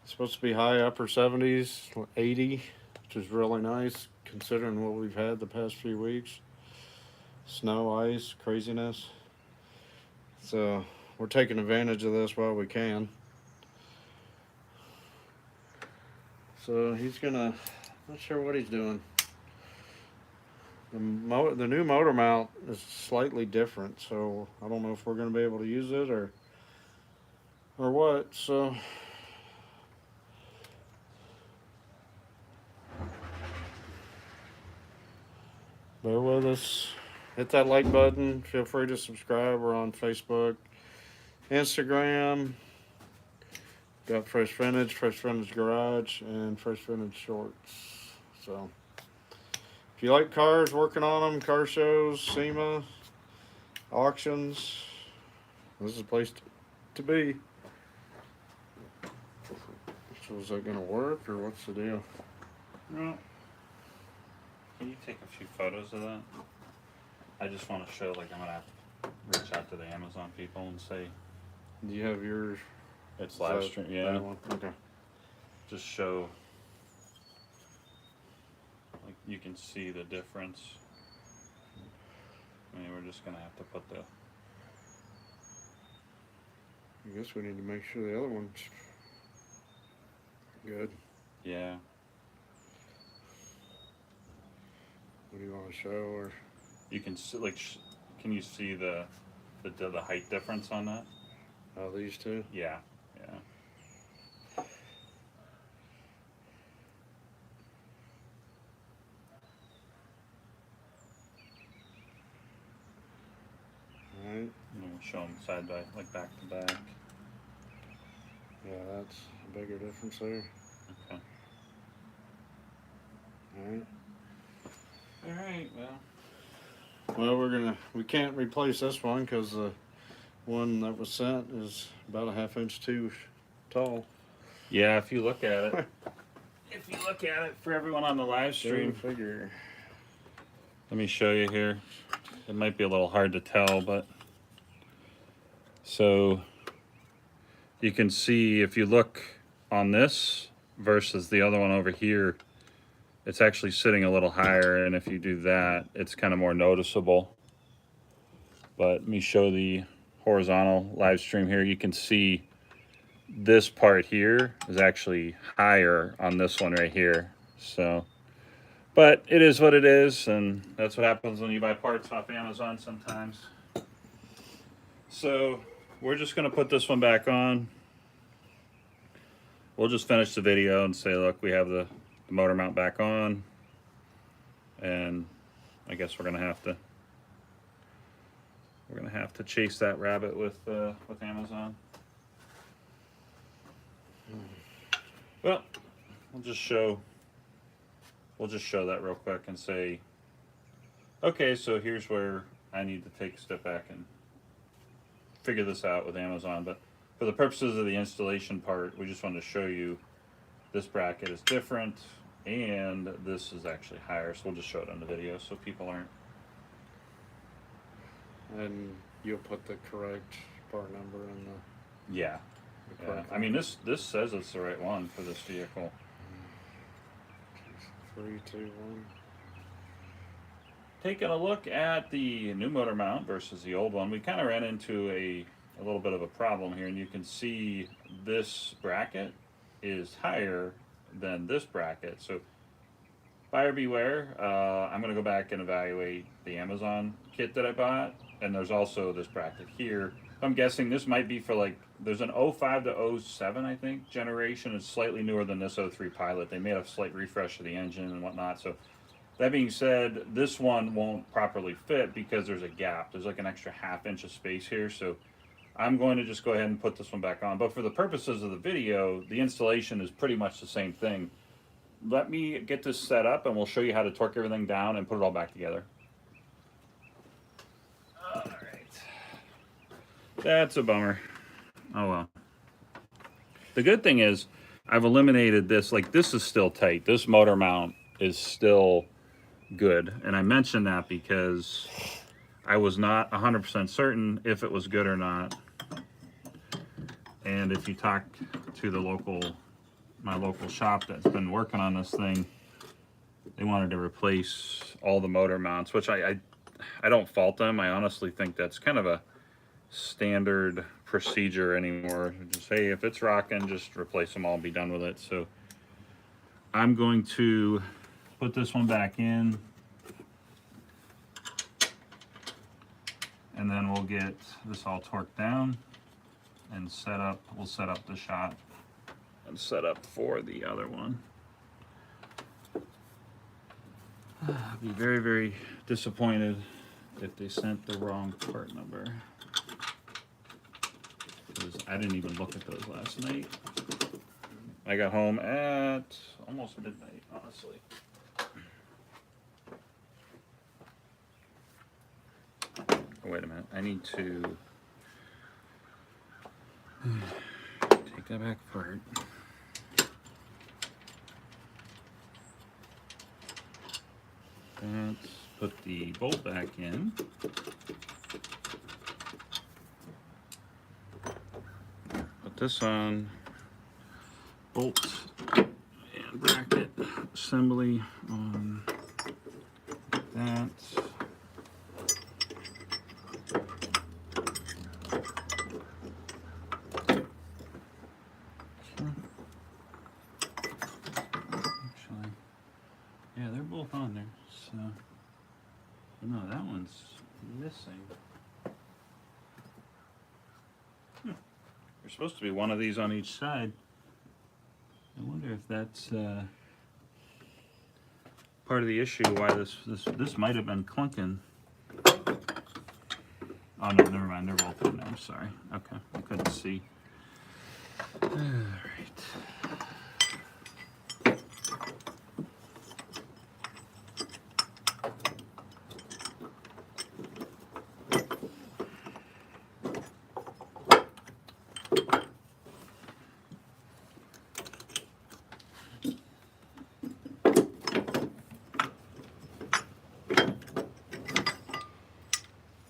It's supposed to be high upper 70s, 80, which is really nice considering what we've had the past few weeks. Snow, ice, craziness. So we're taking advantage of this while we can. So he's gonna, not sure what he's doing. The new motor mount is slightly different, so I don't know if we're gonna be able to use it or what. So bear with us. Hit that like button. Feel free to subscribe. We're on Facebook, Instagram. Got Fresh Vintage Garage, and Fresh Vintage Shorts. So if you like cars, working on them, car shows, SEMA, auctions, this is a place to be. So is that gonna work, or what's the deal? No. Can you take a few photos of that? I just want to show, like, I'm gonna have to reach out to the Amazon people and say Do you have your? it's live stream. Yeah. Okay. Just show, like, you can see the difference. I mean, we're just gonna have to put the. I guess we need to make sure the other one's good. Yeah. What do you want to show, or? You can see, like, can you see the the height difference on that. Oh, these two? Yeah, yeah. Alright. And we'll show them side by, like back to back. Yeah, that's a bigger difference there. Okay. Alright. Alright, well. Well, we can't replace this one because the one that was sent is about a ½ inch too tall. Yeah, if you look at it. If you look at it for everyone on the live stream. Go figure. Let me show you here. It might be a little hard to tell, but so you can see if you look on this versus the other one over here, it's actually sitting a little higher, and if you do that, it's kind of more noticeable. But let me show the horizontal live stream here. You can see this part here is actually higher on this one right here. So, but it is what it is, and that's what happens when you buy parts off Amazon sometimes. So we're just gonna put this one back on. We'll just finish the video and say, look, we have the motor mount back on, and I guess we're gonna have to chase that rabbit with Amazon. Well, we'll just show that real quick and say, okay, so here's where I need to take a step back and figure this out with Amazon. But for the purposes of the installation part, we just wanted to show you this bracket is different and this is actually higher. So we'll just show it on the video so people aren't. And you'll put the correct part number in the. Yeah. Yeah. I mean, this says it's the right one for this vehicle. 3, 2, 1. Taking a look at the new motor mount versus the old one, we kind of ran into a little bit of a problem here, and you can see this bracket is higher than this bracket. So buyer beware. I'm going to go back and evaluate the Amazon kit that I bought, and there's also this bracket here. I'm guessing this might be for like, there's an 05 to 07, I think, generation. It's slightly newer than this 03 Pilot. They made a slight refresh of the engine and whatnot. So that being said, this one won't properly fit because there's a gap. There's like an extra ½ inch of space here. So I'm going to just go ahead and put this one back on. But for the purposes of the video, the installation is pretty much the same thing. Let me get this set up and we'll show you how to torque everything down and put it all back together. All right. That's a bummer. Oh well. The good thing is I've eliminated this. Like, this is still tight. This motor mount is still good. And I mentioned that because I was not 100% certain if it was good or not. And if you talk to my local shop that's been working on this thing, they wanted to replace all the motor mounts, which I don't fault them. I honestly think that's kind of a standard procedure anymore. Just, hey, if it's rocking, just replace them all and be done with it. So I'm going to put this one back in, and then we'll get this all torqued down and set up. We'll set up the shot and set up for the other one. I'd be very, very disappointed if they sent the wrong part number, because I didn't even look at those last night. I got home at almost midnight, honestly. Oh, wait a minute, I need to take that back apart. Let's put the bolt back in. Put this on. Bolt and bracket assembly on that. Actually, yeah, they're both on there. So, no, that one's missing. There's supposed to be one of these on each side. I wonder if that's part of the issue why this might have been clunking. Oh no, never mind. They're both in there. I'm sorry. Okay, I couldn't see. All right.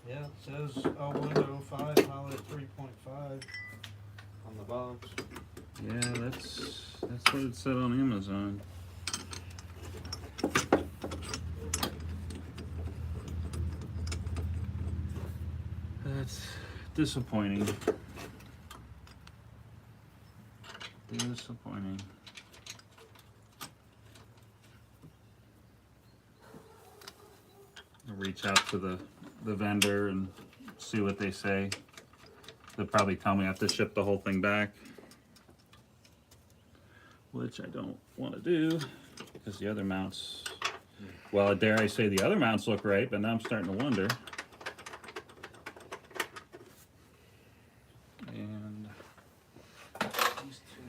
Yeah, it says OBDII pilot 3.5 on the box. Yeah, that's what it said on Amazon. That's disappointing. Disappointing. I'll reach out to the vendor and see what they say. They'll probably tell me I have to ship the whole thing back, which I don't want to do because the other mounts, well, dare I say the other mounts look right, but now I'm starting to wonder. And these two.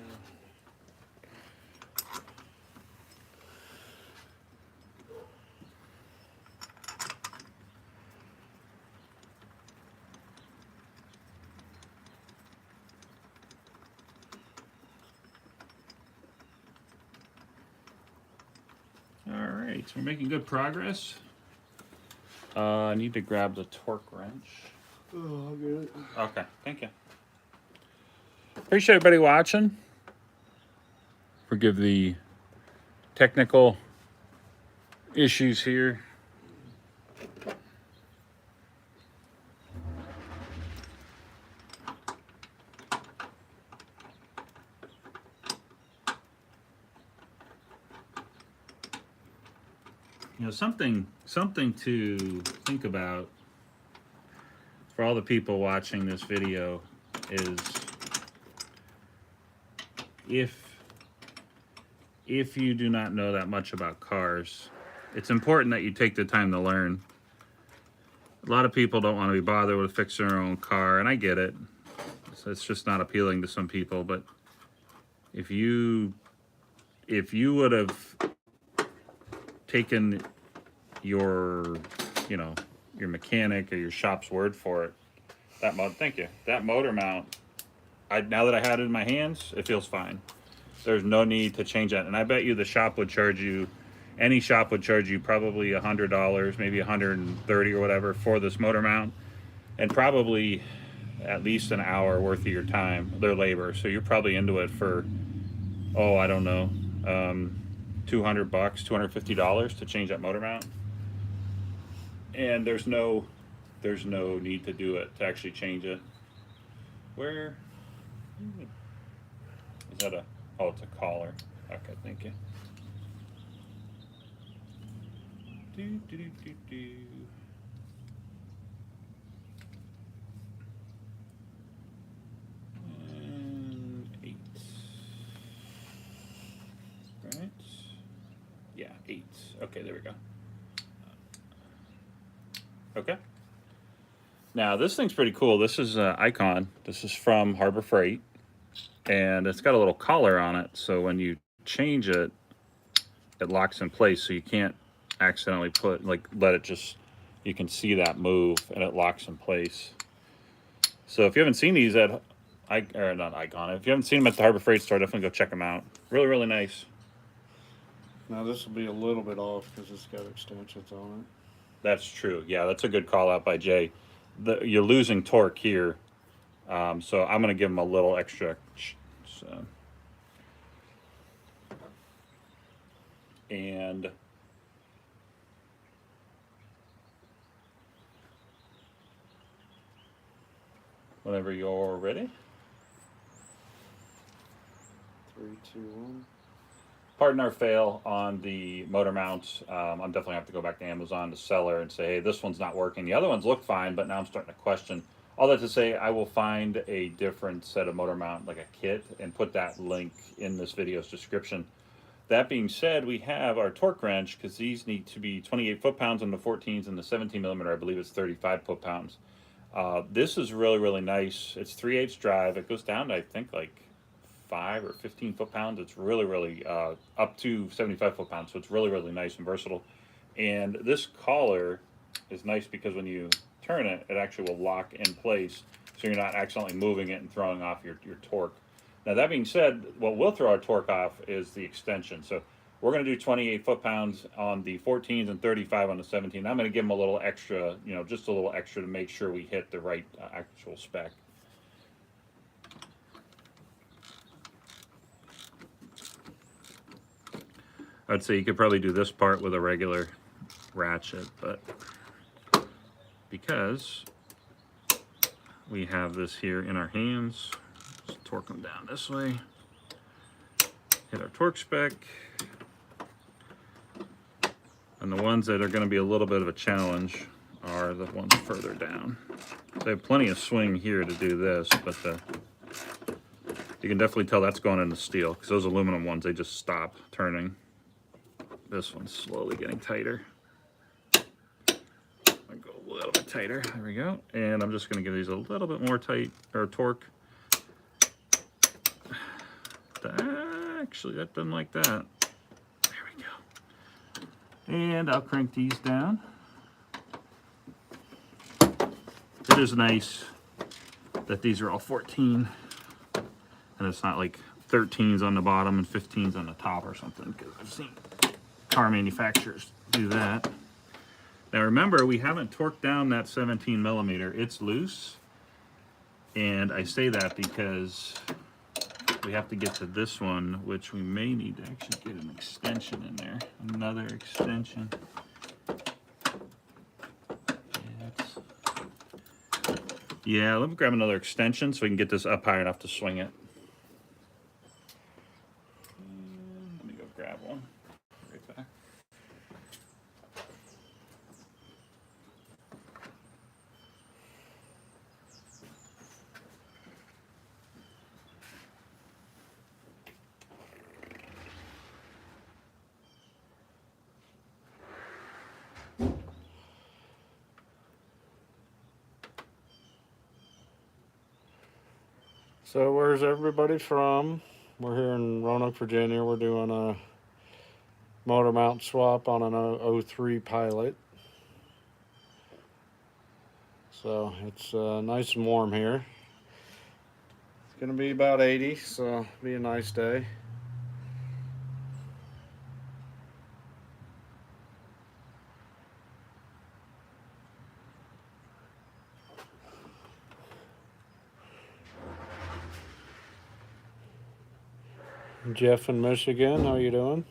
Alright, so we're making good progress. I need to grab the torque wrench. Oh, I'll get it. Okay, thank you. Appreciate everybody watching. Forgive the technical issues here. You know, something to think about for all the people watching this video is if you do not know that much about cars, it's important that you take the time to learn. A lot of people don't want to be bothered with fixing their own car, and I get it. So it's just not appealing to some people, but if you would have taken your mechanic or your shop's word for it, that motor mount, now that I had it in my hands, it feels fine. There's no need to change that, and I bet you the shop would charge you, any shop would charge you probably $100, maybe $130 or whatever for this motor mount, and probably at least an hour worth of your time, their labor. So you're probably into it for, oh, I don't know, $200, $250 to change that motor mount. And there's no need to do it, to actually change it. Where is that? Oh, it's a collar. Okay, thank you. And 8. Right? Yeah, 8. Okay, there we go. Okay. Now this thing's pretty cool. This is Icon. This is from Harbor Freight, and it's got a little collar on it. So when you change it, it locks in place. So you can't accidentally let it just. You can see that move, and it locks in place. So if you haven't seen these not Icon. If you haven't seen them at the Harbor Freight store, definitely go check them out. Really, really nice. Now this will be a little bit off because it's got extensions on it. That's true. Yeah, that's a good call out by Jay. You're losing torque here, so I'm going to give them a little extra. So. And whenever you're ready. 3, 2, 1. Pardon our fail on the motor mounts. I'm definitely have to go back to Amazon, the seller, and say, hey, this one's not working. The other ones look fine, but now I'm starting to question All that to say, I will find a different set of motor mount, like a kit, and put that link in this video's description. That being said, we have our torque wrench, because these need to be 28 foot-pounds on the 14s, and the 17 millimeter, I believe it's 35 foot-pounds. This is really, really nice. It's 3/8 drive. It goes down to, I think, like 5 or 15 foot-pounds. It's really, really up to 75 foot-pounds, so it's really, really nice and versatile. And this collar is nice because when you turn it, it actually will lock in place, so you're not accidentally moving it and throwing off your torque. Now, that being said, what will throw our torque off is the extension. So we're going to do 28 foot-pounds on the 14s and 35 on the 17. I'm going to give them a little extra, you know, just a little extra to make sure we hit the right actual spec. I'd say you could probably do this part with a regular ratchet, but because we have this here in our hands, just torque them down this way, hit our torque spec, and the ones that are going to be a little bit of a challenge are the ones further down. They have plenty of swing here to do this, but you can definitely tell that's going into steel, because those aluminum ones, they just stop turning. This one's slowly getting tighter. I'll go a little bit tighter. There we go. And I'm just going to give these a little bit more tight, or torque. Actually, that doesn't like that. There we go. And I'll crank these down. It is nice that these are all 14, and it's not like 13s on the bottom and 15s on the top or something, because I've seen car manufacturers do that. Now remember, we haven't torqued down that 17 millimeter. It's loose, and I say that because we have to get to this one, which we may need to actually get an extension in there. Another extension. Yeah, let me grab another extension so we can get this up high enough to swing it. Let me go grab one. Right back. So where's everybody from? We're here in Roanoke, Virginia. We're doing a motor mount swap on an 03 Pilot. So it's nice and warm here. It's gonna be about 80, so it'll be a nice day. Jeff in Michigan, how you doing?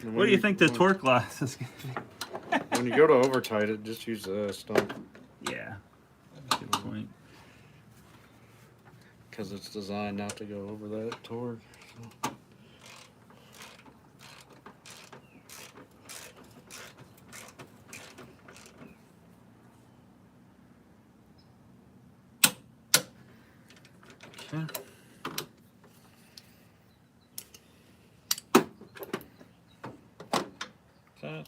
What do you think the torque loss is going to be? When you go to over tight it, just use the stump. Yeah, that's a good point. Because it's designed not to go over that torque. So. Okay. That.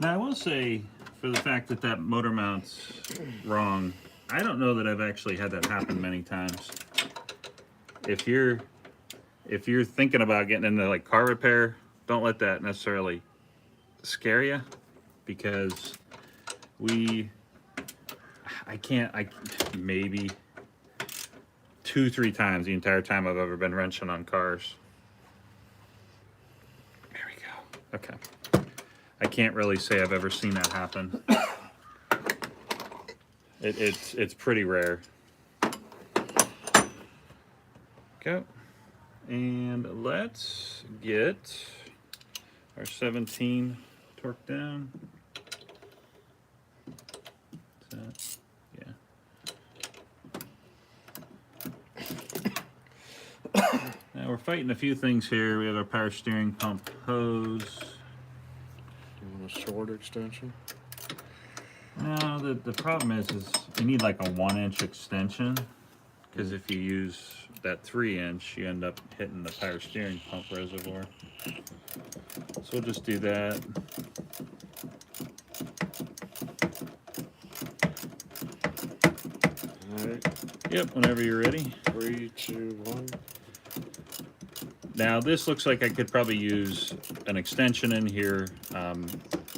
Now I will say, for the fact that that motor mount's wrong, I don't know that I've actually had that happen many times. If you're thinking about getting into like car repair, don't let that necessarily scare you, because I maybe 2-3 times the entire time I've ever been wrenching on cars. There we go. Okay. I can't really say I've ever seen that happen. It's pretty rare. Go. And let's get our 17 torque down. Is that, yeah. Now we're fighting a few things here. We have our power steering pump hose. You want a short extension? No, the problem is you need like a 1-inch extension, because if you use that 3-inch, you end up hitting the power steering pump reservoir. So we'll just do that. All right. Yep, whenever you're ready. 3, 2, 1. Now this looks like I could probably use an extension in here.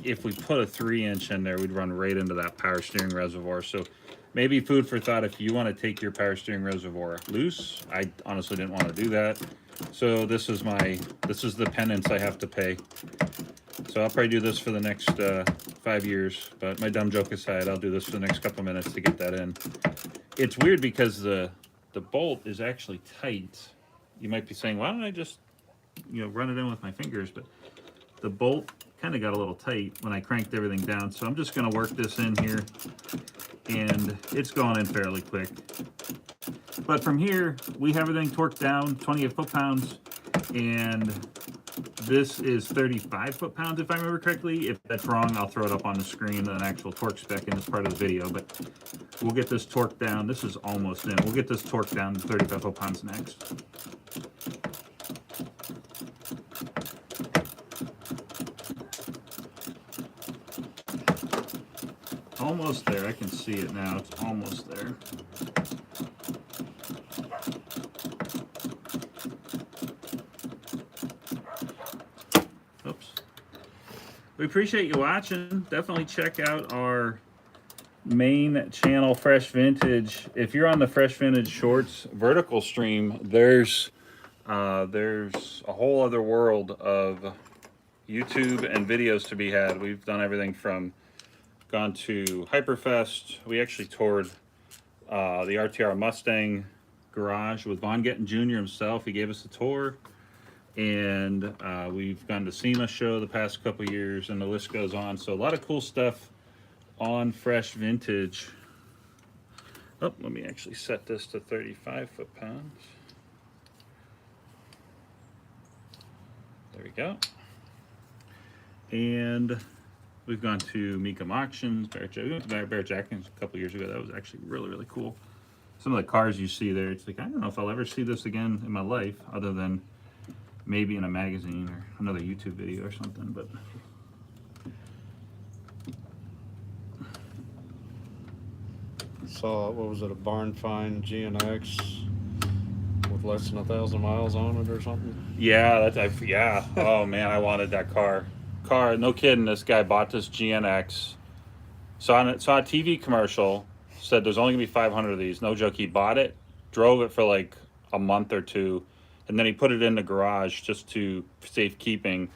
If we put a 3-inch in there, we'd run right into that power steering reservoir. So maybe food for thought if you want to take your power steering reservoir loose. I honestly didn't want to do that. So this is the penance I have to pay. So I'll probably do this for the next 5 years. But my dumb joke aside, I'll do this for the next couple minutes to get that in. It's weird because the bolt is actually tight. You might be saying, why don't I just, run it in with my fingers? But the bolt kind of got a little tight when I cranked everything down. So I'm just going to work this in here, and it's going in fairly quick. But from here, we have everything torqued down, 28 foot-pounds, and this is 35 foot-pounds, if I remember correctly. If that's wrong, I'll throw it up on the screen, an actual torque spec in this part of the video. But we'll get this torqued down. This is almost in. We'll get this torqued down to 35 foot-pounds next. Almost there. I can see it now. It's almost there. Oops. We appreciate you watching. Definitely check out our main channel, Fresh Vintage. If you're on the Fresh Vintage Shorts vertical stream, there's a whole other world of YouTube and videos to be had. We've done everything from gone to Hyperfest. We actually toured the RTR Mustang garage with Von Gettin Jr. himself. He gave us a tour. And we've gone to SEMA show the past couple years, and the list goes on. So a lot of cool stuff on Fresh Vintage. Oh, let me actually set this to 35 foot-pounds. There we go. And we've gone to Mecum Auctions, Bartec a couple years ago. That was actually really, really cool. Some of the cars you see there, it's like, I don't know if I'll ever see this again in my life, other than maybe in a magazine or another YouTube video or something. But Saw, what was it, a barn find GNX with less than 1,000 miles on it or something? yeah, yeah. Oh man, I wanted that car. No kidding. This guy bought this GNX. Saw a TV commercial. Said there's only gonna be 500 of these. No joke. He bought it, drove it for like a month or two, and then he put it in the garage just to safekeeping.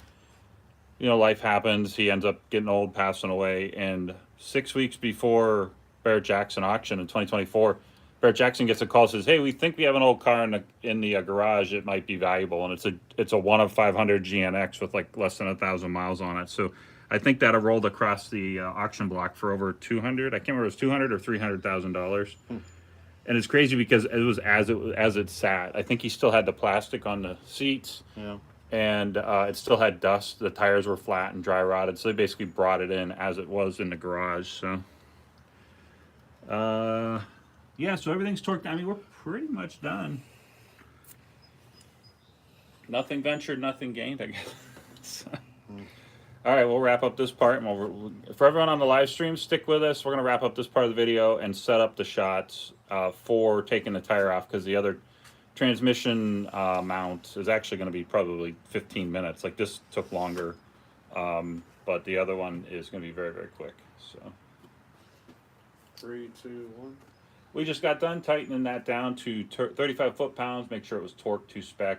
Life happens. He ends up getting old, passing away, and 6 weeks before Barrett Jackson auction in 2024, Barrett Jackson gets a call, says, "Hey, we think we have an old car in the garage. It might be valuable." And it's a 1 of 500 GNX with like less than 1,000 miles on it. So I think that rolled across the auction block for over 200. I can't remember if it was $200 or $300,000. And it's crazy because it was as it sat. I think he still had the plastic on the seats. Yeah. And it still had dust. The tires were flat and dry rotted. So they basically brought it in as it was in the garage. So yeah, so everything's torqued. I mean, we're pretty much done. Nothing ventured, nothing gained, I guess. So, all right, we'll wrap up this part. And for everyone on the live stream, stick with us. We're going to wrap up this part of the video and set up the shots for taking the tire off, because the other transmission mount is actually going to be probably 15 minutes. Like, this took longer, but the other one is going to be very, very quick. So 3, 2, 1. we just got done tightening that down to 35 foot-pounds, make sure it was torqued to spec.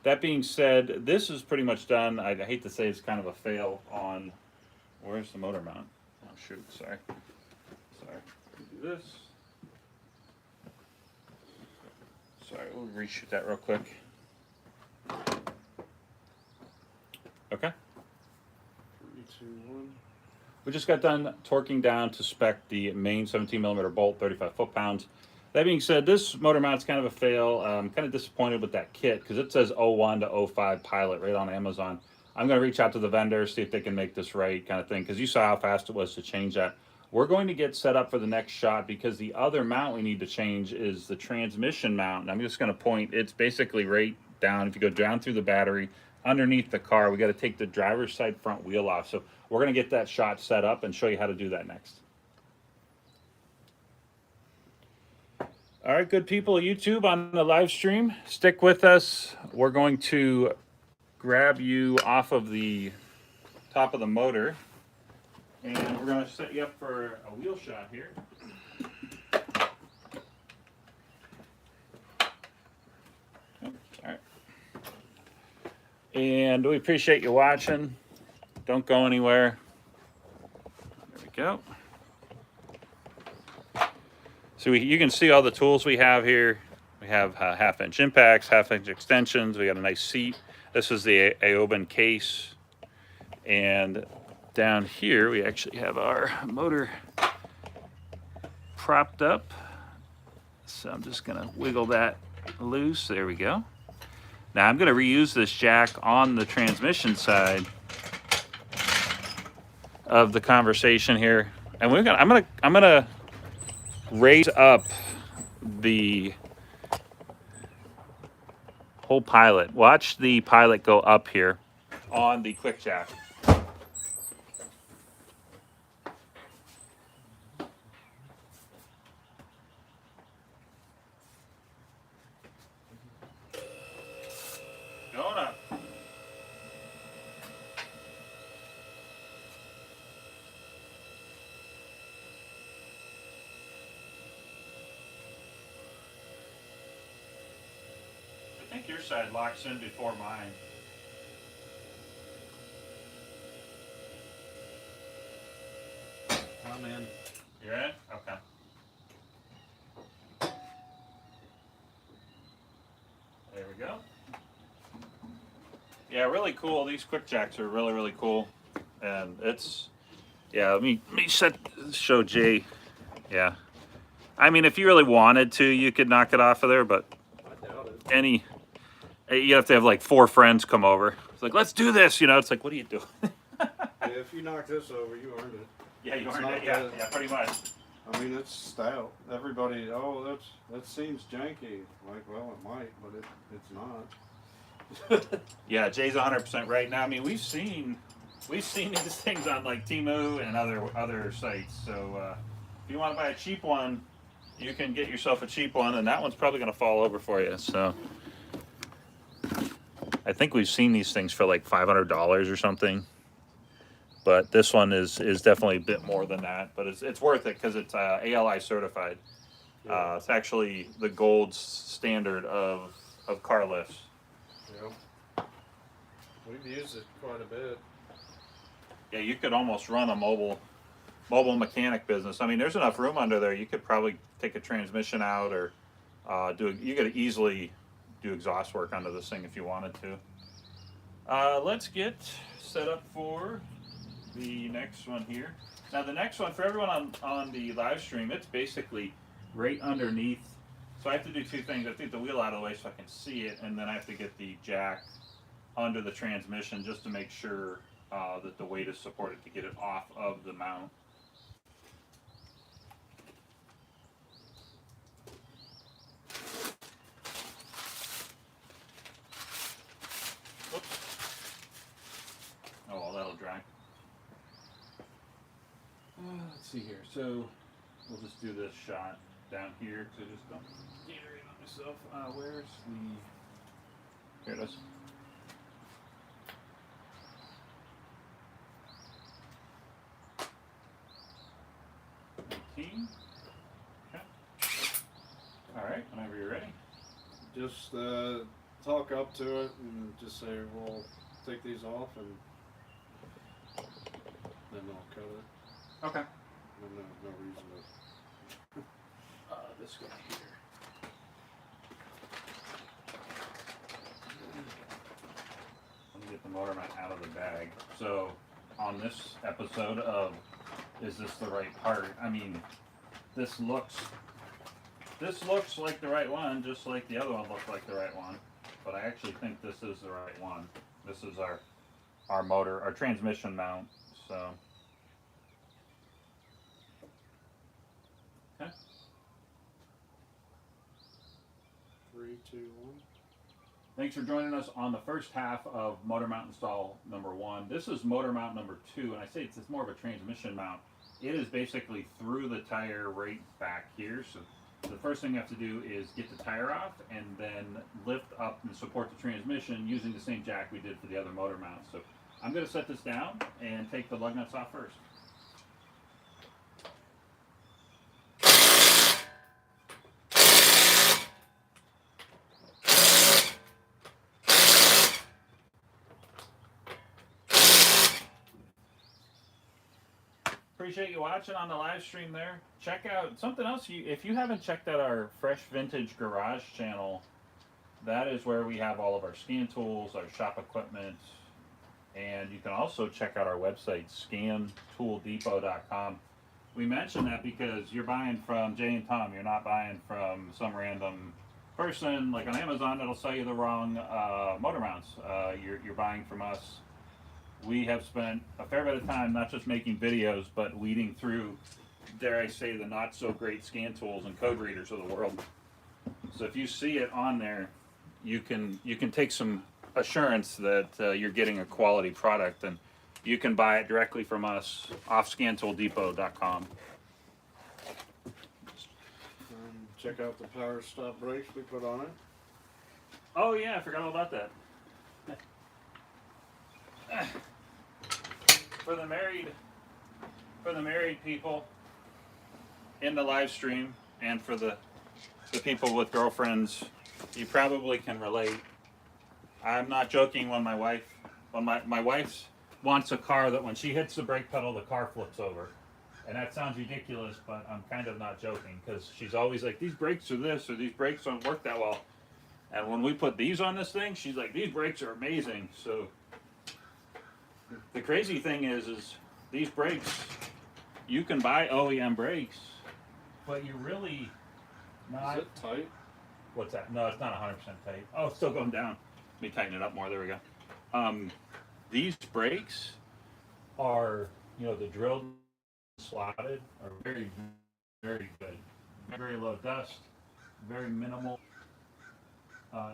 That being said, this is pretty much done. I hate to say it's kind of a fail on, where's the motor mount? Oh shoot, sorry. Do this. Sorry, we'll reshoot that real quick. Okay. 3, 2, 1. We just got done torquing down to spec the main 17mm bolt, 35 foot-pounds. That being said, this motor mount's kind of a fail. I'm kind of disappointed with that kit because it says 01 to 05 Pilot right on Amazon. I'm going to reach out to the vendor, see if they can make this right kind of thing, because you saw how fast it was to change that. We're going to get set up for the next shot because the other mount we need to change is the transmission mount. And I'm just going to point, it's basically right down. If you go down through the battery, underneath the car, we got to take the driver's side front wheel off. So we're going to get that shot set up and show you how to do that next. All right, good people of YouTube on the live stream, stick with us. We're going to grab you off of the top of the motor, and we're going to set you up for a wheel shot here. All right. And we appreciate you watching. Don't go anywhere. There we go. So you can see all the tools we have here. We have half-inch impacts, half-inch extensions. We got a nice seat. This is the Aoben case. And down here, we actually have our motor propped up. So I'm just gonna wiggle that loose. There we go. Now I'm gonna reuse this jack on the transmission side of the conversation here. And I'm gonna raise up the whole Pilot. Watch the Pilot go up here on the quick jack. Going up. I think your side locks in before mine. I'm in. You're in? Okay. There we go. Yeah, really cool. These quick jacks are really, really cool. And it's, yeah, let me show Jay. Yeah. I mean, if you really wanted to, you could knock it off of there, but I doubt it. you have to have like 4 friends come over. It's like, let's do this, you know. It's like, what do you do? Yeah, if you knock this over, you earned it. Yeah, you It's earned not it. Yeah, bad. yeah, pretty much. I mean, it's stout. Everybody, oh, that seems janky. Like, well, it might, but it's not. Yeah, Jay's 100% right. Now, I mean, we've seen these things on like Temu and other sites. So if you want to buy a cheap one, you can get yourself a cheap one, and that one's probably going to fall over for you. So I think we've seen these things for like $500 or something. But this one is definitely a bit more than that. But it's worth it because it's ALI certified. Yeah. It's actually the gold standard of car lifts. Yeah. We've used it quite a bit. Yeah, you could almost run a mobile mechanic business. I mean, there's enough room under there. You could probably take a transmission out, or you could easily do exhaust work under this thing if you wanted to. Let's get set up for the next one here. Now, the next one for everyone on the live stream, it's basically right underneath. So I have to do 2 things. I have to get the wheel out of the way so I can see it, and then I have to get the jack under the transmission just to make sure that the weight is supported to get it off of the mount. Whoops. Oh, well, that'll dry. Let's see here. So we'll just do this shot down here because I just don't get it on myself. Where's the... Here it is. Okay. All right, whenever you're ready. Just talk up to it and just say, "We'll take these off," and then I'll cut it. Okay. No reason to. This guy here. Let me get get the motor mount out of the bag. So on this episode of Is This the Right Part? I mean, this looks like the right one, just like the other one looked like the right one. But I actually think this is the right one. This is our motor, our transmission mount. So okay. 3, 2, 1. Thanks for joining us on the first half of motor mount install number 1. This is motor mount number 2, and I say it's more of a transmission mount. It is basically through the tire right back here. So the first thing you have to do is get the tire off and then lift up and support the transmission using the same jack we did for the other motor mount. So I'm going to set this down and take the lug nuts off first. Appreciate you watching on the live stream there. Check out something else. If you haven't checked out our Fresh Vintage Garage channel, that is where we have all of our scan tools, our shop equipment, and you can also check out our website, scantooldepot.com. We mention that because you're buying from Jay and Tom. You're not buying from some random person like on Amazon that'll sell you the wrong motor mounts. You're buying from us. We have spent a fair bit of time not just making videos, but weeding through, dare I say, the not so great scan tools and code readers of the world. So if you see it on there, you can take some assurance that you're getting a quality product, and you can buy it directly from us off scantooldepot.com. Check out the power stop brakes we put on it. Oh yeah, I forgot all about that. For the married people in the live stream, and for the people with girlfriends, you probably can relate. I'm not joking when my wife wants a car that when she hits the brake pedal, the car flips over. And that sounds ridiculous, but I'm kind of not joking, because she's always like, these brakes are this, or these brakes don't work that well. And when we put these on this thing, she's like, these brakes are amazing. So the crazy thing is these brakes, you can buy OEM brakes, but you're really not. Is it tight? What's that? No, it's not 100% tight. Oh, it's still going down. Let me tighten it up more. There we go. These brakes are, the drilled, slotted, are very, very good. Very low dust, very minimal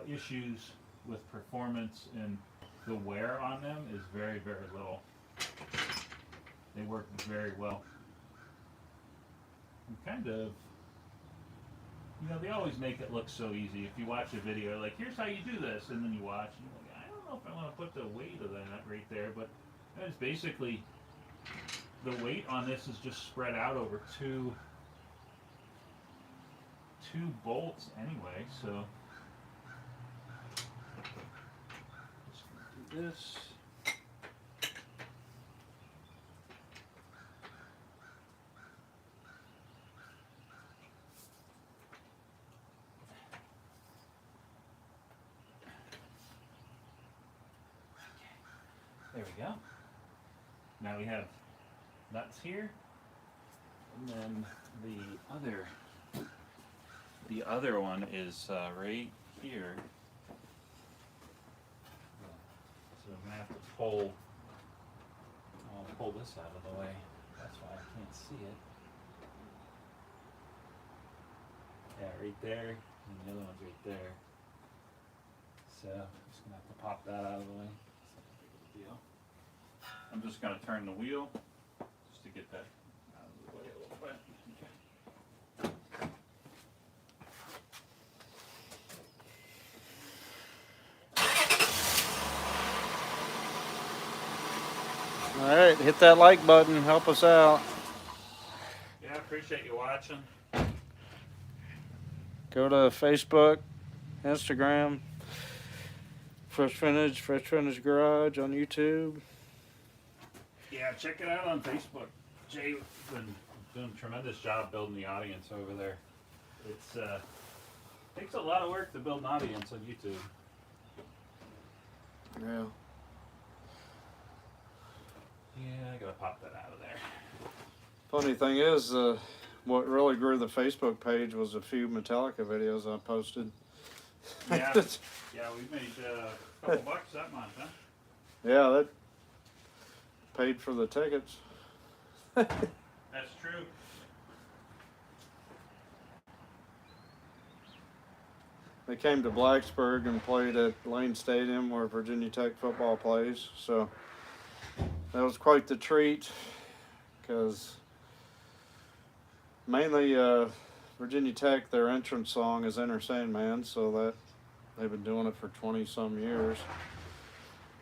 issues with performance, and the wear on them is very, very little. They work very well. And kind of, they always make it look so easy. If you watch a video, like, here's how you do this, and then you watch, and you're like, I don't know if I want to put the weight of that right there, but it's basically, the weight on this is just spread out over two bolts anyway, so just gonna do this. There we go. Now we have nuts here, and then the other one is right here. So I'm gonna have to pull this out of the way. That's why I can't see it. Yeah, right there, and the other one's right there. So I'm just gonna have to pop that out of the way. It's not a big deal. I'm just going to turn the wheel just to get that out of the way a little bit. Okay. All right, hit that like button. Help us out. Yeah, I appreciate you watching. Go to Facebook, Instagram, Fresh Vintage Garage on YouTube. Yeah, check it out on Facebook. Jay's been doing a tremendous job building the audience over there. It's takes a lot of work to build an audience on YouTube. Yeah. Yeah, I gotta pop that out of there. Funny thing is, what really grew the Facebook page was a few Metallica videos I posted. Yeah, yeah, we made a couple bucks that month, huh? Yeah, that paid for the tickets. That's true. They came to Blacksburg and played at Lane Stadium where Virginia Tech football plays. So that was quite the treat because mainly Virginia Tech, their entrance song is Enter Sandman, so that they've been doing it for 20 some years.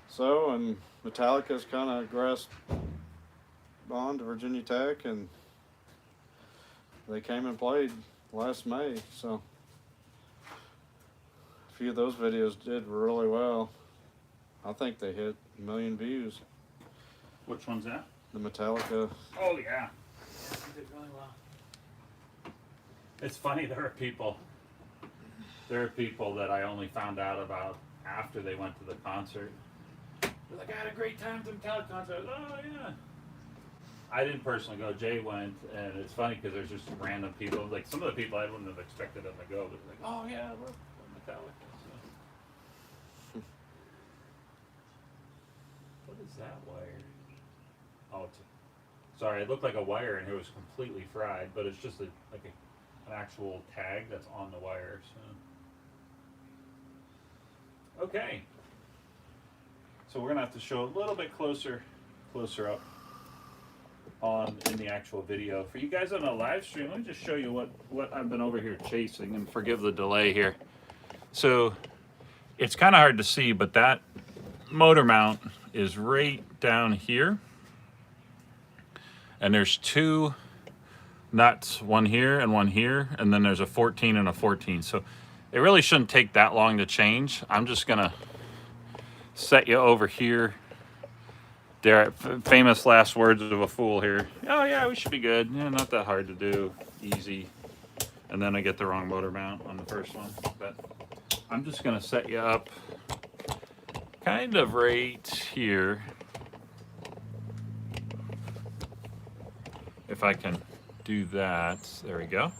So, and Metallica's kind of grasped on to Virginia Tech, and they came and played last May. So a few of those videos did really well. I think they hit 1 million views. Which one's that? The Metallica. Oh yeah, they did really well. It's funny, there are people that I only found out about after they went to the concert. They're like, I had a great time at the Metallica concert. Oh yeah. I didn't personally go. Jay went, and it's funny because there's just random people. Like some of the people I wouldn't have expected them to go, but like, oh yeah, we're Metallica. So. What is that wire? Oh, sorry. It looked like a wire, and it was completely fried. But it's just an actual tag that's on the wire. So. Okay. So we're gonna have to show a little bit closer up in the actual video. For you guys on a live stream, let me just show you what I've been over here chasing, and forgive the delay here. So it's kind of hard to see, but that motor mount is right down here. And there's two nuts, one here and one here, and then there's a 14 and a 14. So it really shouldn't take that long to change. I'm just gonna set you over here. There, famous last words of a fool here. Oh yeah, we should be good. Yeah, not that hard to do, easy. And then I get the wrong motor mount on the first one. But I'm just gonna set you up kind of right here. If I can do that, there we go.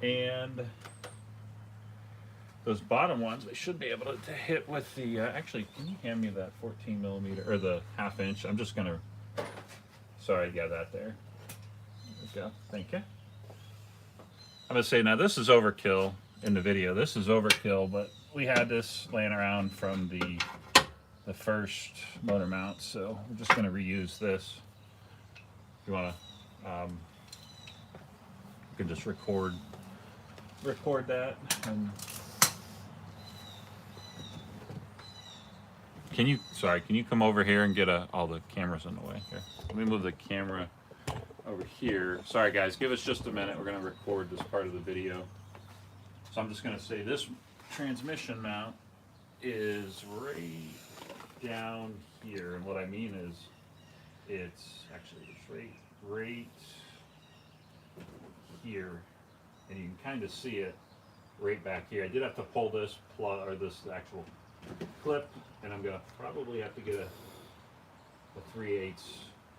And those bottom ones, they should be able to hit with the, actually, can you hand me that 14 millimeter, or the 1/2 inch? I'm just gonna, sorry, yeah, that there. There we go, thank you. I'm gonna say, now this is overkill in the video. This is overkill, but we had this laying around from the first motor mount, so we're just gonna reuse this. If you wanna, you can just record that. And can you come over here and get all the cameras in the way here? Let me move the camera over here. Sorry guys, give us just a minute. We're gonna record this part of the video. So I'm just gonna say this transmission mount is right down here. And what I mean is, it's right here. And you can kind of see it right back here. I did have to pull this plug, or this actual clip, and I'm gonna probably have to get a 3/8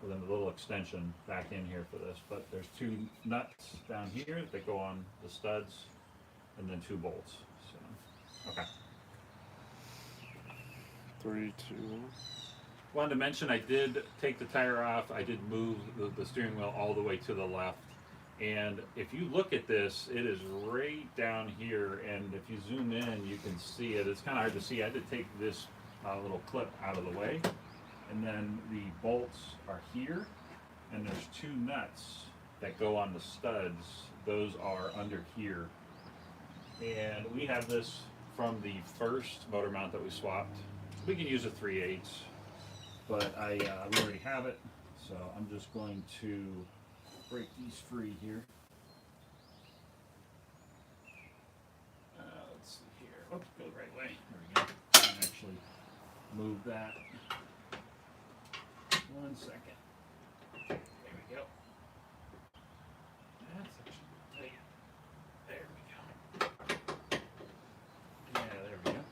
with a little extension back in here for this. But there's two nuts down here that go on the studs, and then 2 bolts. So, okay. 3, 2. Wanted to mention I did take the tire off. I did move the steering wheel all the way to the left. And if you look at this, it is right down here, and if you zoom in, you can see it. It's kind of hard to see. I had to take this little clip out of the way, and then the bolts are here, and there's 2 nuts that go on the studs. Those are under here. And we have this from the first motor mount that we swapped. We can use a 3/8, but we already have it, so I'm just going to break these free here. Let's see here. Oops, go the right way. There we go. I can actually move that. 1 second. There we go. That's actually, there we go. Yeah, there we go.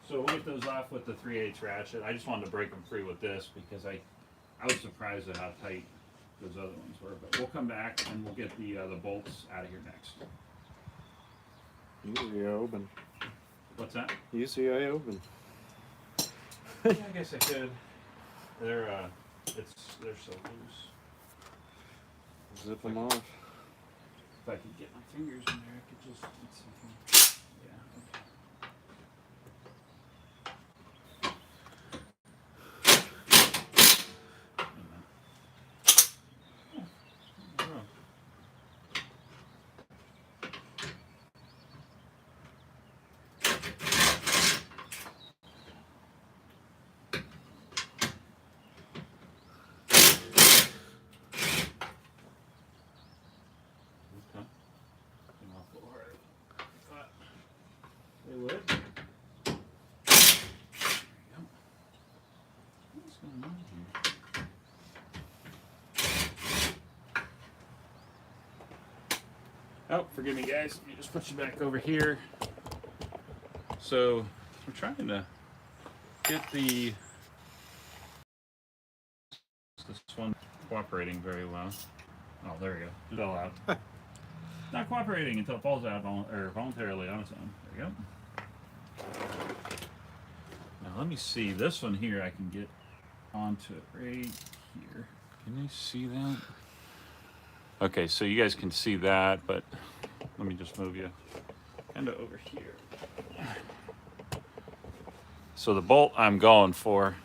So we'll get those off with the 3/8 ratchet. I just wanted to break them free with this because I I was surprised at how tight those other ones were, but we'll come back and we'll get the bolts out of here next. Easy open. What's that? Easy open. Yeah, I guess I could. They're they're so loose. Zip them off. If I could get my fingers in there, I could just. Let's see if I- yeah. Okay. They would. What's going on here? Oh, forgive me, guys. Let me just put you back over here. So we're trying to get this one cooperating very well. Oh, there we go. It fell out. Not cooperating until it falls out voluntarily on its own. There we go. Now let me see. This one here, I can get onto it right here. Can you see that? Okay, so you guys can see that, but let me just move you kind of over here. So the bolt I'm going for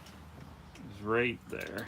is right there.